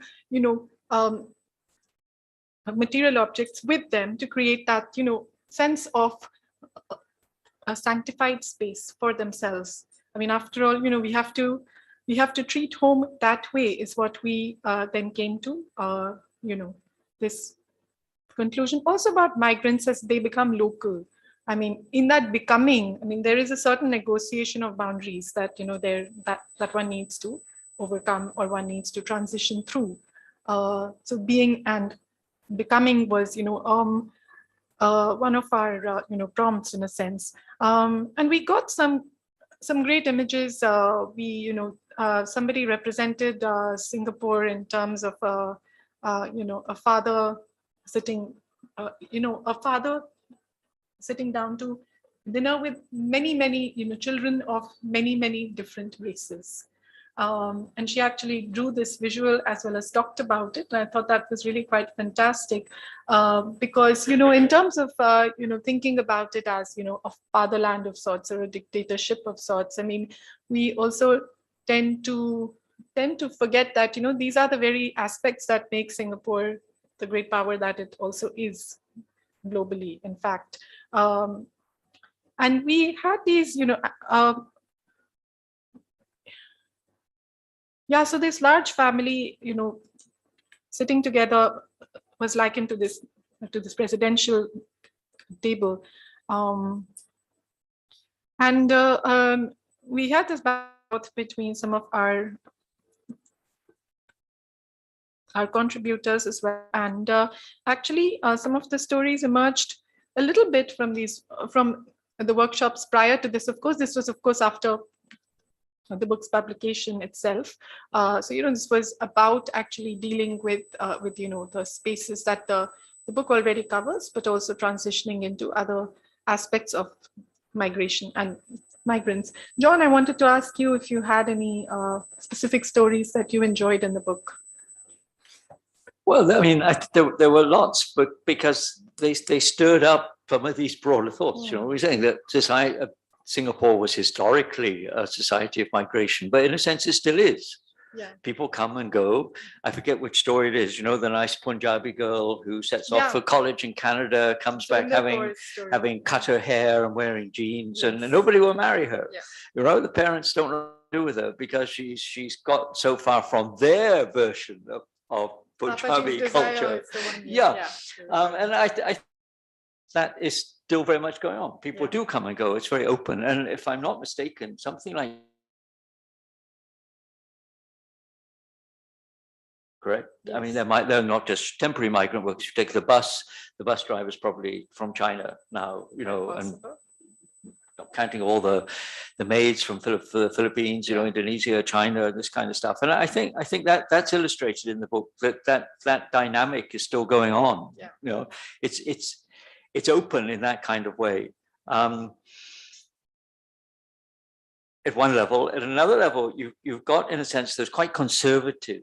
material objects with them, to create that sense of a sanctified space for themselves. I mean, after all, we have to treat home that way, is what we then came to, this conclusion. Also about migrants as they become local. I mean, in that becoming, there is a certain negotiation of boundaries that, that one needs to overcome, or one needs to transition through. So being and becoming was, one of our, prompts in a sense. And we got some great images. Somebody represented Singapore in terms of, a father sitting, sitting down to dinner with many, children of many different races. And she actually drew this visual as well as talked about it. And I thought that was really quite fantastic, because, in terms of, thinking about it as, a fatherland of sorts, or a dictatorship of sorts, we also tend to forget that, these are the very aspects that make Singapore the great power that it also is globally, in fact. And we had these, so this large family, sitting together was likened to this presidential table. We had this battle between some of our contributors as well. And actually, some of the stories emerged a little bit from the workshops prior to this. Of course, this was, after the book's publication itself. So, this was about actually dealing with the spaces that the book already covers, but also transitioning into other aspects of migration and migrants. John, I wanted to ask you if you had any specific stories that you enjoyed in the book. Well, there were lots, but because they stirred up some of these broader thoughts. We're saying that Singapore was historically a society of migration, but in a sense it still is. Yeah. People come and go. I forget which story it is. The nice Punjabi girl who sets off for college in Canada, comes back having cut her hair and wearing jeans, and nobody will marry her. Yeah. The parents don't know what to do with her because she's got so far from their version of Punjabi culture. And I that is still very much going on. People do come and go. It's very open. And if I'm not mistaken, something like, correct? Yes. They're not just temporary migrant workers. You take the bus driver's probably from China now, and counting all the maids from the Philippines, Indonesia, China, this kind of stuff. And I think that's illustrated in the book, that dynamic is still going on. Yeah. It's open in that kind of way. At one level. At another level, you've got, in a sense, those quite conservative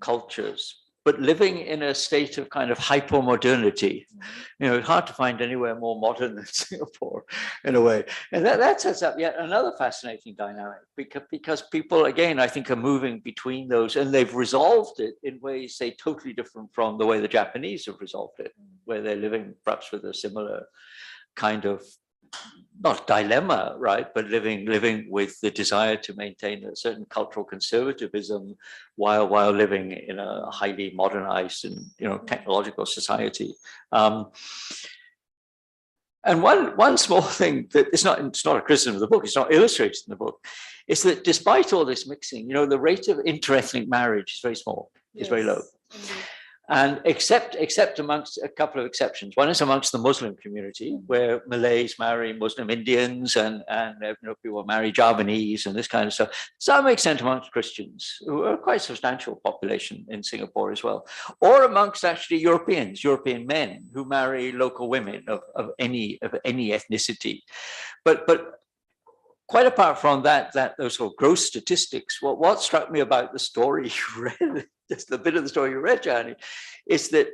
cultures, but living in a state of kind of hyper-modernity. It's hard to find anywhere more modern than Singapore, in a way. And that sets up yet another fascinating dynamic, because people, again, I think, are moving between those, and they've resolved it in ways, say, totally different from the way the Japanese have resolved it, where they're living perhaps with a similar kind of not dilemma, right, but living with the desire to maintain a certain cultural conservatism while living in a highly modernized and technological society. And one small thing that it's not a criticism of the book, it's not illustrated in the book, is that despite all this mixing, the rate of interethnic marriage is very small, is very low. Indeed. And except amongst a couple of exceptions. One is amongst the Muslim community, where Malays marry Muslim Indians and people marry Javanese and this kind of stuff. To some extent amongst Christians, who are quite a substantial population in Singapore as well. Or amongst actually European men who marry local women of any ethnicity. But quite apart from those sort of gross statistics, what struck me about the story you read, just the bit of the story you read, Jani, is that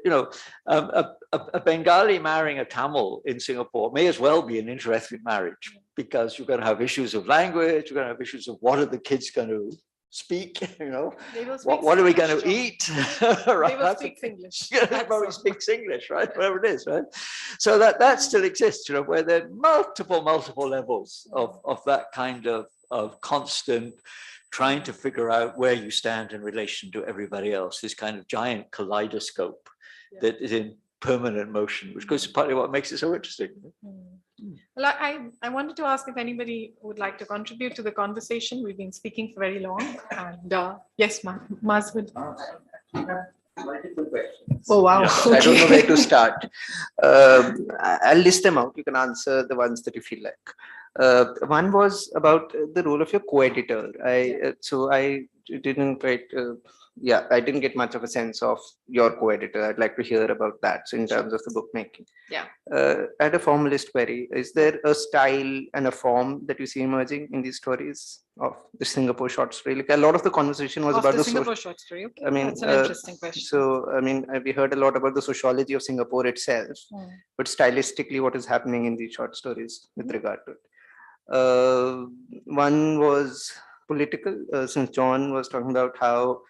a Bengali marrying a Tamil in Singapore may as well be an interethnic marriage, because you're going to have issues of language, you're going to have issues of what are the kids going to speak, what are we going to eat? Right? They will speak English. They probably speaks English, right? Whatever it is, right? So that still exists, where there are multiple levels of that kind of constant trying to figure out where you stand in relation to everybody else, this kind of giant kaleidoscope that is in permanent motion, which goes to partly what makes it so interesting. Well, I wanted to ask if anybody would like to contribute to the conversation. We've been speaking for very long. And yes, Maz would. Oh, wow. Yeah. I don't know where to start. I'll list them out. You can answer the ones that you feel like. One was about the role of your co-editor. I didn't quite, I didn't get much of a sense of your co-editor. I'd like to hear about that. So in terms of the bookmaking. Yeah. I had a formalist query. Is there a style and a form that you see emerging in these stories of the Singapore short story? Like a lot of the conversation was about the Singapore short story. Okay. I mean, that's an interesting question. So, I mean, we heard a lot about the sociology of Singapore itself, but stylistically, what is happening in these short stories with regard to it? One was political, since John was talking about how,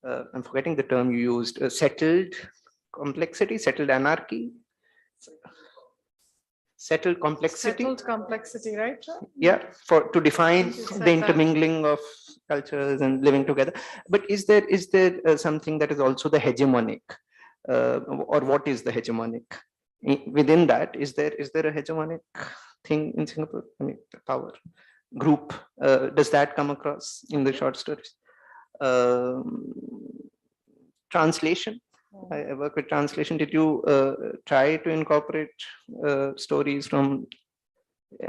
I'm forgetting the term you used, settled complexity, settled anarchy, settled complexity. Settled complexity, right? Yeah, to define the intermingling of cultures and living together. But is there something that is also the hegemonic, or what is the hegemonic? Within that, is there a hegemonic thing in Singapore? I mean, the power group, does that come across in the short stories? Translation. I work with translation. Did you try to incorporate stories from,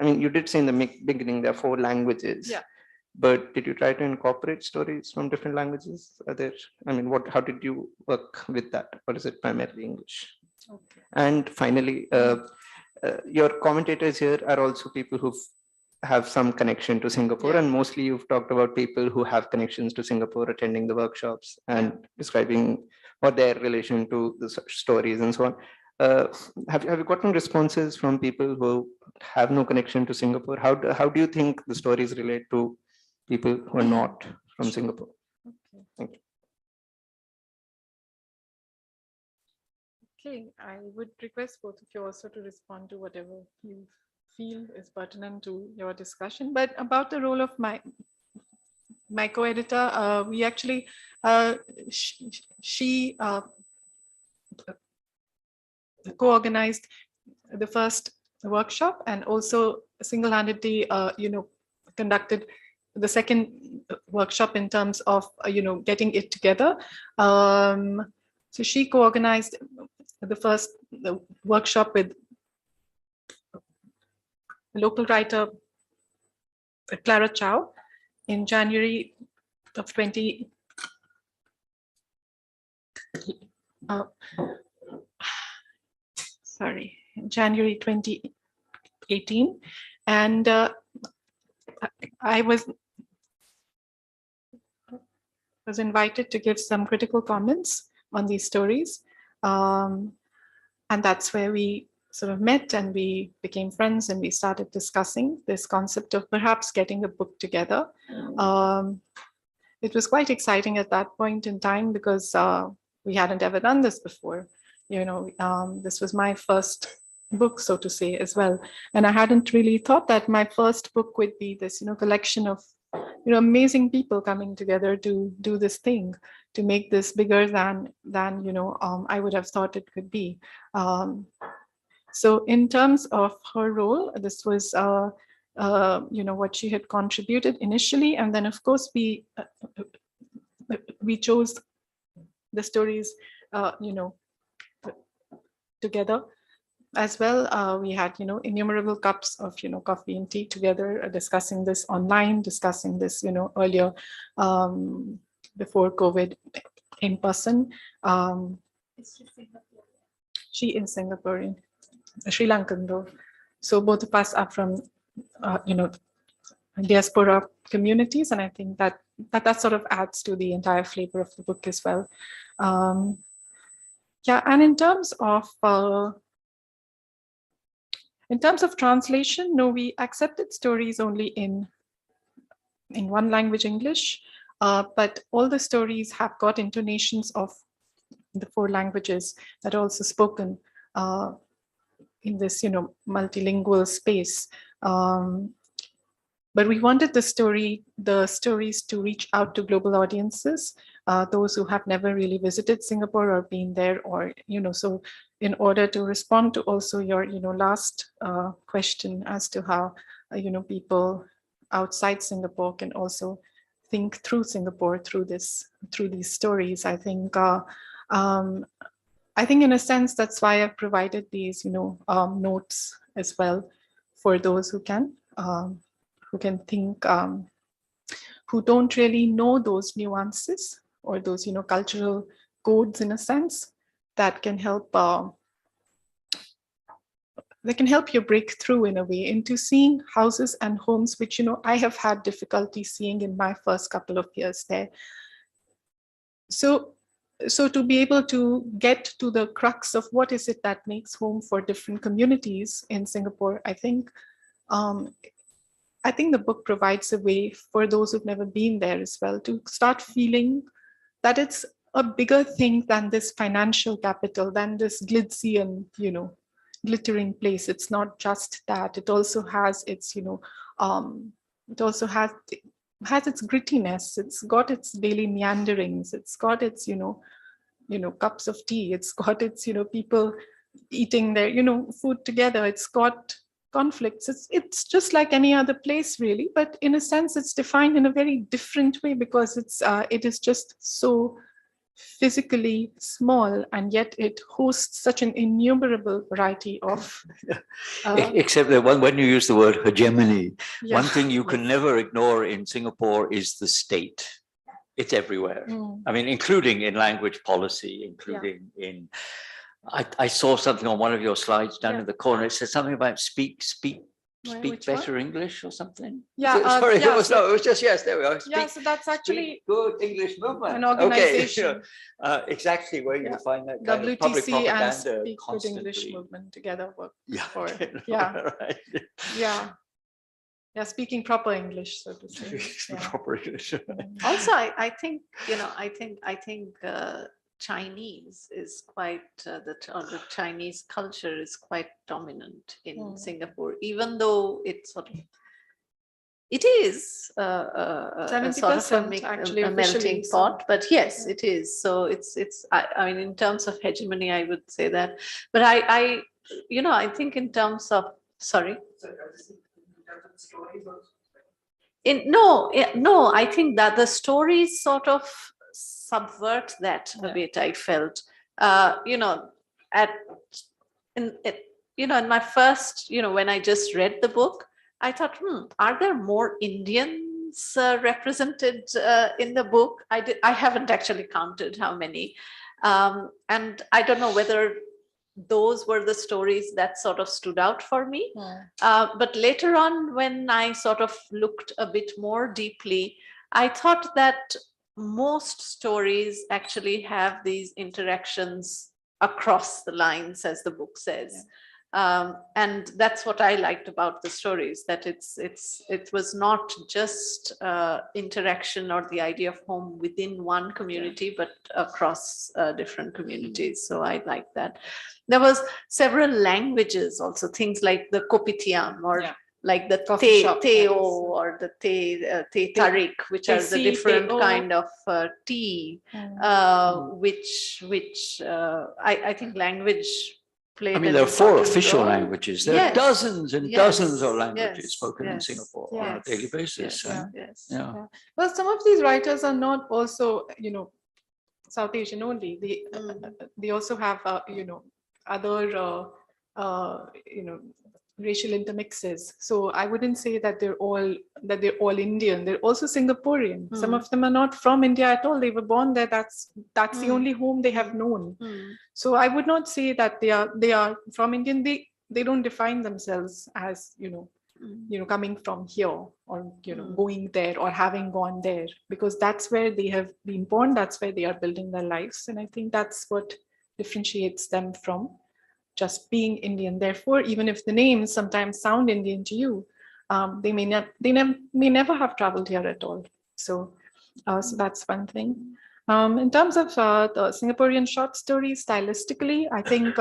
I mean, you did say in the beginning there are 4 languages. Yeah. But did you try to incorporate stories from different languages? Are there, I mean, how did you work with that? Or is it primarily English? Okay. And finally, your commentators here are also people who have some connection to Singapore, and mostly you've talked about people who have connections to Singapore, attending the workshops and describing what their relation to the stories and so on. Have you gotten responses from people who have no connection to Singapore? How do you think the stories relate to people who are not from Singapore? Okay. Thank you. Okay, I would request both of you also to respond to whatever you feel is pertinent to your discussion. But about the role of my co-editor, we actually, she co-organized the first workshop and also single-handedly, conducted the second workshop in terms of, getting it together. So she co-organized the first workshop with the local writer Clara Chow in January of 20. January 2018, and I was invited to give some critical comments on these stories, and that's where we sort of met and we became friends and we started discussing this concept of perhaps getting a book together. It was quite exciting at that point in time because we hadn't ever done this before. This was my first book, so to say, as well. And I hadn't really thought that my first book would be this, collection of, amazing people coming together to do this thing, to make this bigger than I would have thought it could be. So in terms of her role, this was, what she had contributed initially. And then, of course, we chose the stories, together as well. We had, innumerable cups of, coffee and tea together, discussing this online, discussing this, earlier, before COVID, in person. She is Singaporean, Sri Lankan though. So both of us are from, diaspora communities, and I think that sort of adds to the entire flavor of the book as well. Yeah, and in terms of translation, no, we accepted stories only in one language, English, but all the stories have got intonations of the 4 languages that are also spoken in this, multilingual space. But we wanted the stories to reach out to global audiences, those who have never really visited Singapore or been there, or, so in order to respond to also your, last question as to how, people outside Singapore can also think through Singapore through these stories. I think in a sense, that's why I've provided these, notes as well for those who can think, who don't really know those nuances or those, cultural codes, in a sense, that can help. They can help you break through in a way into seeing houses and homes, which, I have had difficulty seeing in my first couple of years there. So to be able to get to the crux of what is it that makes home for different communities in Singapore, I think the book provides a way for those who've never been there as well to start feeling that it's a bigger thing than this financial capital, than this glitzy and, glittering place. It's not just that. It also has its, it also has its grittiness. It's got its daily meanderings. It's got its, cups of tea. It's got its, people eating their, food together. It's got conflicts. It's just like any other place, really. But in a sense, it's defined in a very different way, because it is just so physically small, and yet it hosts such an innumerable variety of except that when you use the word hegemony, yeah. one thing you can never ignore in Singapore is the state. It's everywhere. I mean, including in language policy, including in, I saw something on one of your slides down in the corner. It said something about speak better English or something. Yeah, sorry, yeah, it was just, yes, there we are. Yeah, so that's actually good English movement. an organization. Okay. Exactly where you find that kind of public WTC and propaganda Speak Good constantly. English movement together work. Yeah. Right. Yeah, speaking proper English, so to say. Proper English. Also, I think, I think Chinese is quite, the Chinese culture is quite dominant in Singapore, even though it is a sort of a melting pot, but yes, it is. So it's I mean, in terms of hegemony, I would say that, but I think in terms of, sorry. No, I think that the stories sort of subvert that a bit. I felt, in my first, when I just read the book, I thought, are there more Indians represented in the book? I haven't actually counted how many, and I don't know whether those were the stories that sort of stood out for me. But later on, when I sort of looked a bit more deeply, I thought that most stories actually have these interactions across the lines, as the book says. And that's what I liked about the stories, that it was not just interaction or the idea of home within one community, but across different communities. So I like that. There was several languages also, things like the kopitiam or like the Coffee shop, teo yes. or the te tarik, which are the different kind of tea, which I think language played. I mean, an there are 4 important official role. languages. There are Yes, dozens and yes, dozens of languages yes, spoken in yes, Singapore yes, on a daily basis. yes, and- yes. Yeah. Well, some of these writers are not also, South Asian only. They also have, other, racial intermixes. So I wouldn't say that they're all Indian. They're also Singaporean. Some of them are not from India at all. They were born there. That's the only home they have known. So I would not say that they are from Indian. They don't define themselves as coming from here or going there or having gone there, because that's where they have been born. That's where they are building their lives, and I think that's what differentiates them from just being Indian. Therefore, even if the names sometimes sound Indian to you, they may never have traveled here at all. So that's one thing. In terms of the Singaporean short stories, stylistically, I think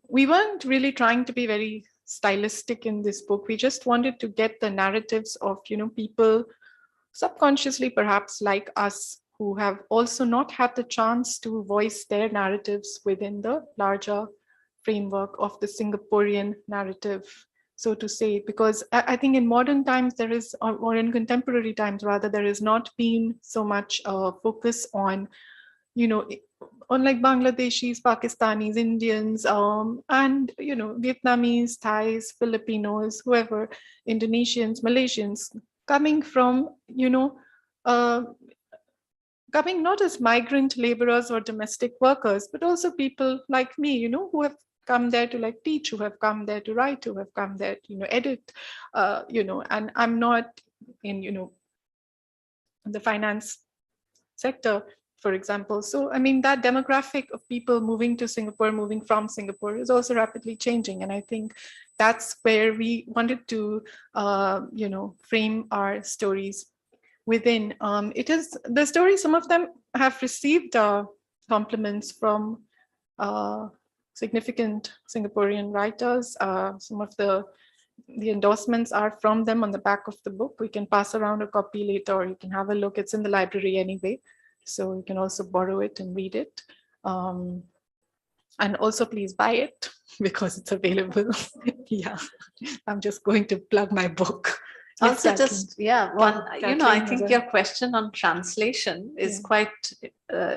we weren't really trying to be very stylistic in this book. We just wanted to get the narratives of people subconsciously perhaps like us, who have also not had the chance to voice their narratives within the larger framework of the Singaporean narrative, so to say. Because I think in modern times there is, or in contemporary times rather, there has not been so much focus on, on like Bangladeshis, Pakistanis, Indians, and Vietnamese, Thais, Filipinos, whoever, Indonesians, Malaysians, coming from coming not as migrant laborers or domestic workers, but also people like me, who have come there to like teach, who have come there to write, who have come there to edit, and I'm not in the finance sector, for example. So I mean, that demographic of people moving to Singapore, moving from Singapore, is also rapidly changing, and I think that's where we wanted to frame our stories within. It is the story, some of them have received compliments from significant Singaporean writers. Some of the endorsements are from them on the back of the book. We can pass around a copy later, or you can have a look. It's in the library anyway, so you can also borrow it and read it. And also please buy it because it's available. Yeah, I'm just going to plug my book. Also, Yes, just one. I think your question on translation is quite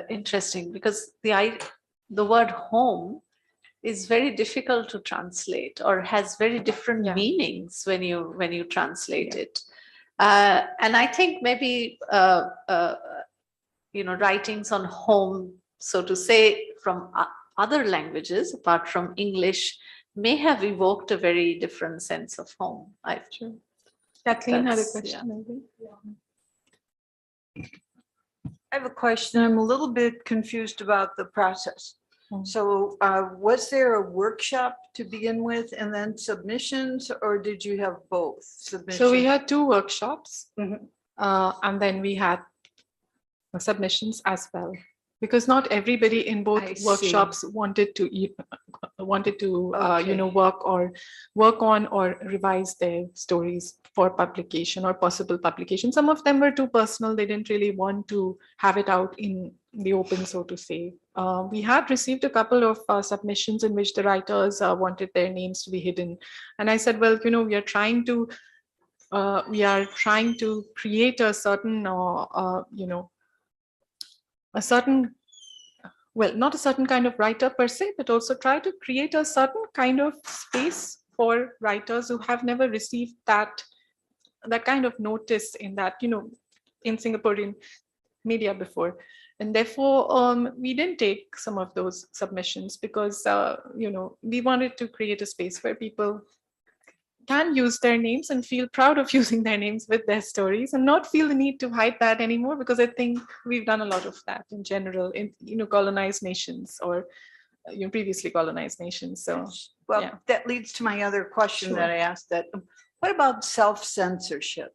interesting, because the word home is very difficult to translate, or has very different meanings when you translate it. And I think maybe writings on home, so to say, from other languages apart from English, may have evoked a very different sense of home. Kathleen had a question, maybe. I have a question. I'm a little bit confused about the process. So was there a workshop to begin with and then submissions, or did you have both submissions? So we had 2 workshops, and then we had submissions as well, because not everybody in both workshops wanted to work on or revise their stories for publication or possible publication. Some of them were too personal. They didn't really want to have it out in the open, so to say. We had received a couple of submissions in which the writers wanted their names to be hidden, and I said, well, we are trying to create a certain well, not a certain kind of writer per se, but also try to create a certain kind of space for writers who have never received that kind of notice in that, in Singaporean media before. And therefore, we didn't take some of those submissions because, we wanted to create a space where people can use their names and feel proud of using their names with their stories, and not feel the need to hide that anymore, because I think we've done a lot of that in general in colonized nations or previously colonized nations. So Well, yeah. that leads to my other question that I asked, that what about self-censorship?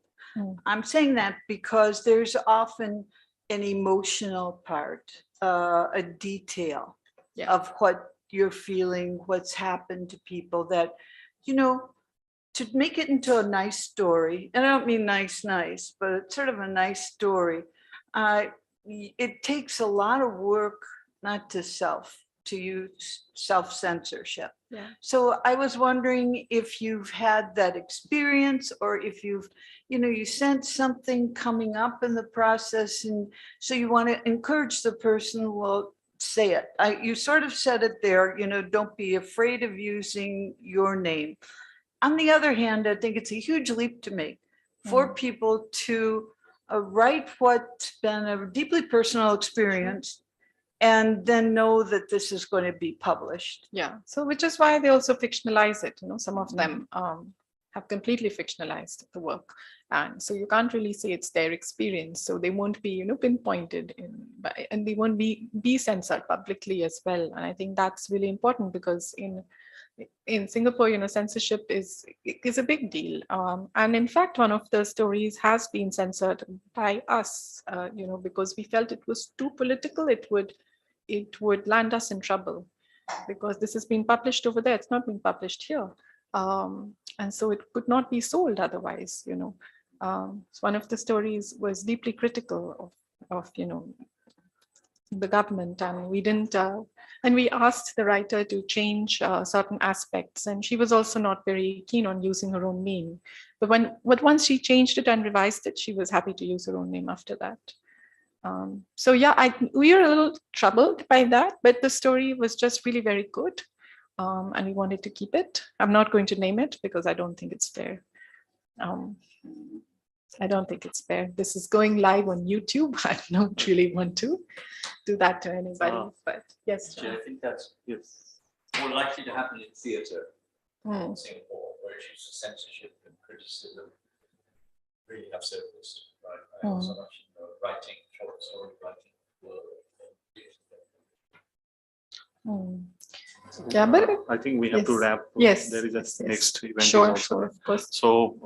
I'm saying that because there's often an emotional part, a detail of what you're feeling, what's happened to people, that, to make it into a nice story, and I don't mean nice, but it's sort of a nice story. It takes a lot of work, not to use self-censorship. Yeah. So I was wondering if you've had that experience, or if you've, you sense something coming up in the process, and so you want to encourage the person, well, say it. You sort of said it there, don't be afraid of using your name. On the other hand, I think it's a huge leap to make for people to write what's been a deeply personal experience, and then know that this is going to be published. Yeah, so which is why they also fictionalize it. Some of them have completely fictionalized the work, and so you can't really say it's their experience. So they won't be, pinpointed and they won't be censored publicly as well. And I think that's really important, because in Singapore, censorship is a big deal. And in fact, one of the stories has been censored by us, because we felt it was too political. It would land us in trouble, because this has been published over there. It's not been published here. And so it could not be sold otherwise, So one of the stories was deeply critical of the government, and we didn't, and we asked the writer to change certain aspects, and she was also not very keen on using her own name. But once she changed it and revised it, she was happy to use her own name after that. So yeah, we were a little troubled by that, but the story was just really very good, and we wanted to keep it. I'm not going to name it because I don't think it's fair. I don't think it's fair. This is going live on YouTube. I don't really want to do that to anybody, but yes. Actually, I think that's more likely to happen in theatre in Singapore, where issues of censorship and criticism really have surfaced, right? So much writing, short story writing. Yeah, but I think we have to wrap. Yes, There is a next event. Sure, also. of course. So,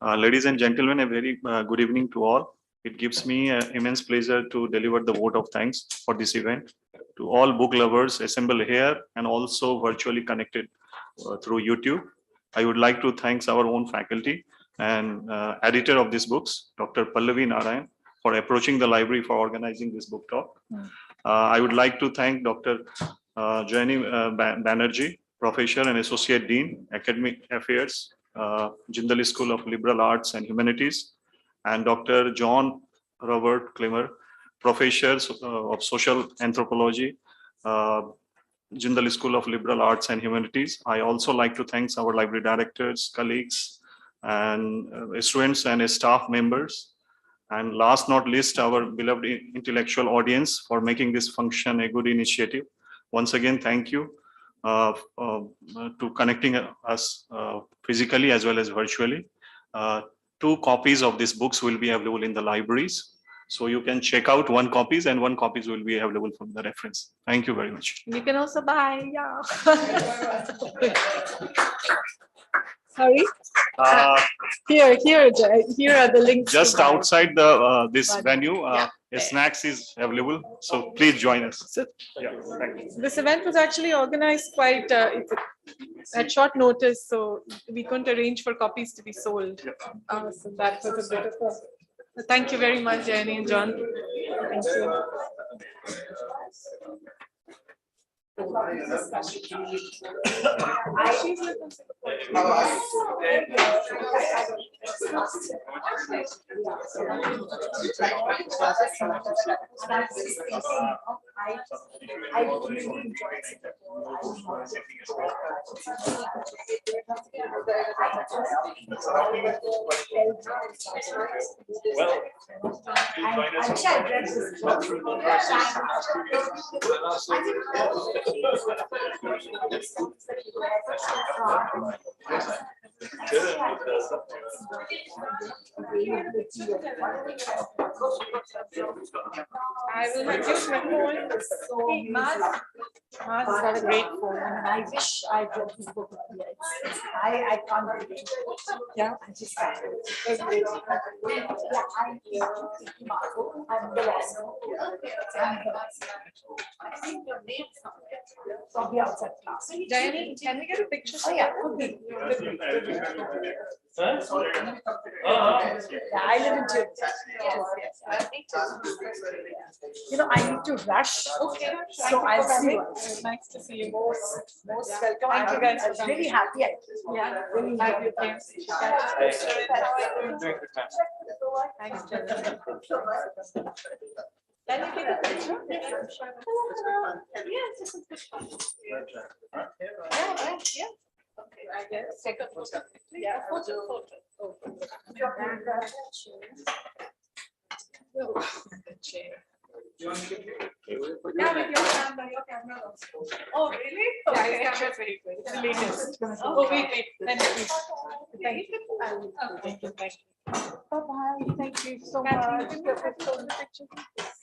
ladies and gentlemen, a very good evening to all. It gives me immense pleasure to deliver the vote of thanks for this event to all book lovers assembled here and also virtually connected through YouTube. I would like to thank our own faculty and editor of these books, Dr. Pallavi Narayan, for approaching the library for organizing this book talk. I would like to thank Dr. Jayani Banerjee, Professor and Associate Dean, Academic Affairs, Jindal School of Liberal Arts and Humanities, and Dr. John Robert Clemmer, Professor of Social Anthropology, Jindal School of Liberal Arts and Humanities. I also like to thank our library directors, colleagues, and students and staff members. And last not least, our beloved intellectual audience for making this function a good initiative. Once again, thank you to connecting us physically as well as virtually. 2 copies of these books will be available in the libraries. So you can check out 1 copies and 1 copies will be available from the reference. Thank you very much. You can also buy, yeah. Sorry? Here are the links. Just outside the this venue, snacks is available. So please join us. So, Yeah, thank you. this event was actually organized quite at short notice, so we couldn't arrange for copies to be sold. So that was a bit of a... Thank you very much, Jenny and John. Thank you. Well, I will not use my phone. Mars has got a great phone. And I wish I wrote this book. I can't read it. Yeah. I just can't. Yeah, I'm the last. I'm the last. I think your name somewhere. Probably outside class. Diane, can we get a picture? Oh, yeah, could be. Yeah, I live in Turkey. You know, I need to rush. Okay. So I'll see you. Nice to see you. Most welcome. Thank you guys for I'm really happy. Yeah. Really Thank you. happy. Thanks, Jen. Can you take a picture? Yes, I'm sure. Yes, this is good. Yeah. Okay, I guess. Take a photo. Yeah, photo. The chair. Yeah, with your camera also. Oh, really? Yeah, his camera is very good. It's the latest. Oh, wait. Thank you. Thank you. Bye-bye. Thank you so Catherine, much. can you have the picture?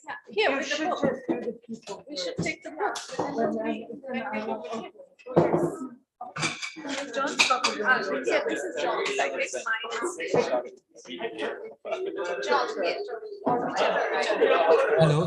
Yeah, here You with the should book. just do the people. We should take the book. John's copy. Yeah, this is John's. I guess mine is. John, yes. Or whichever. Hello.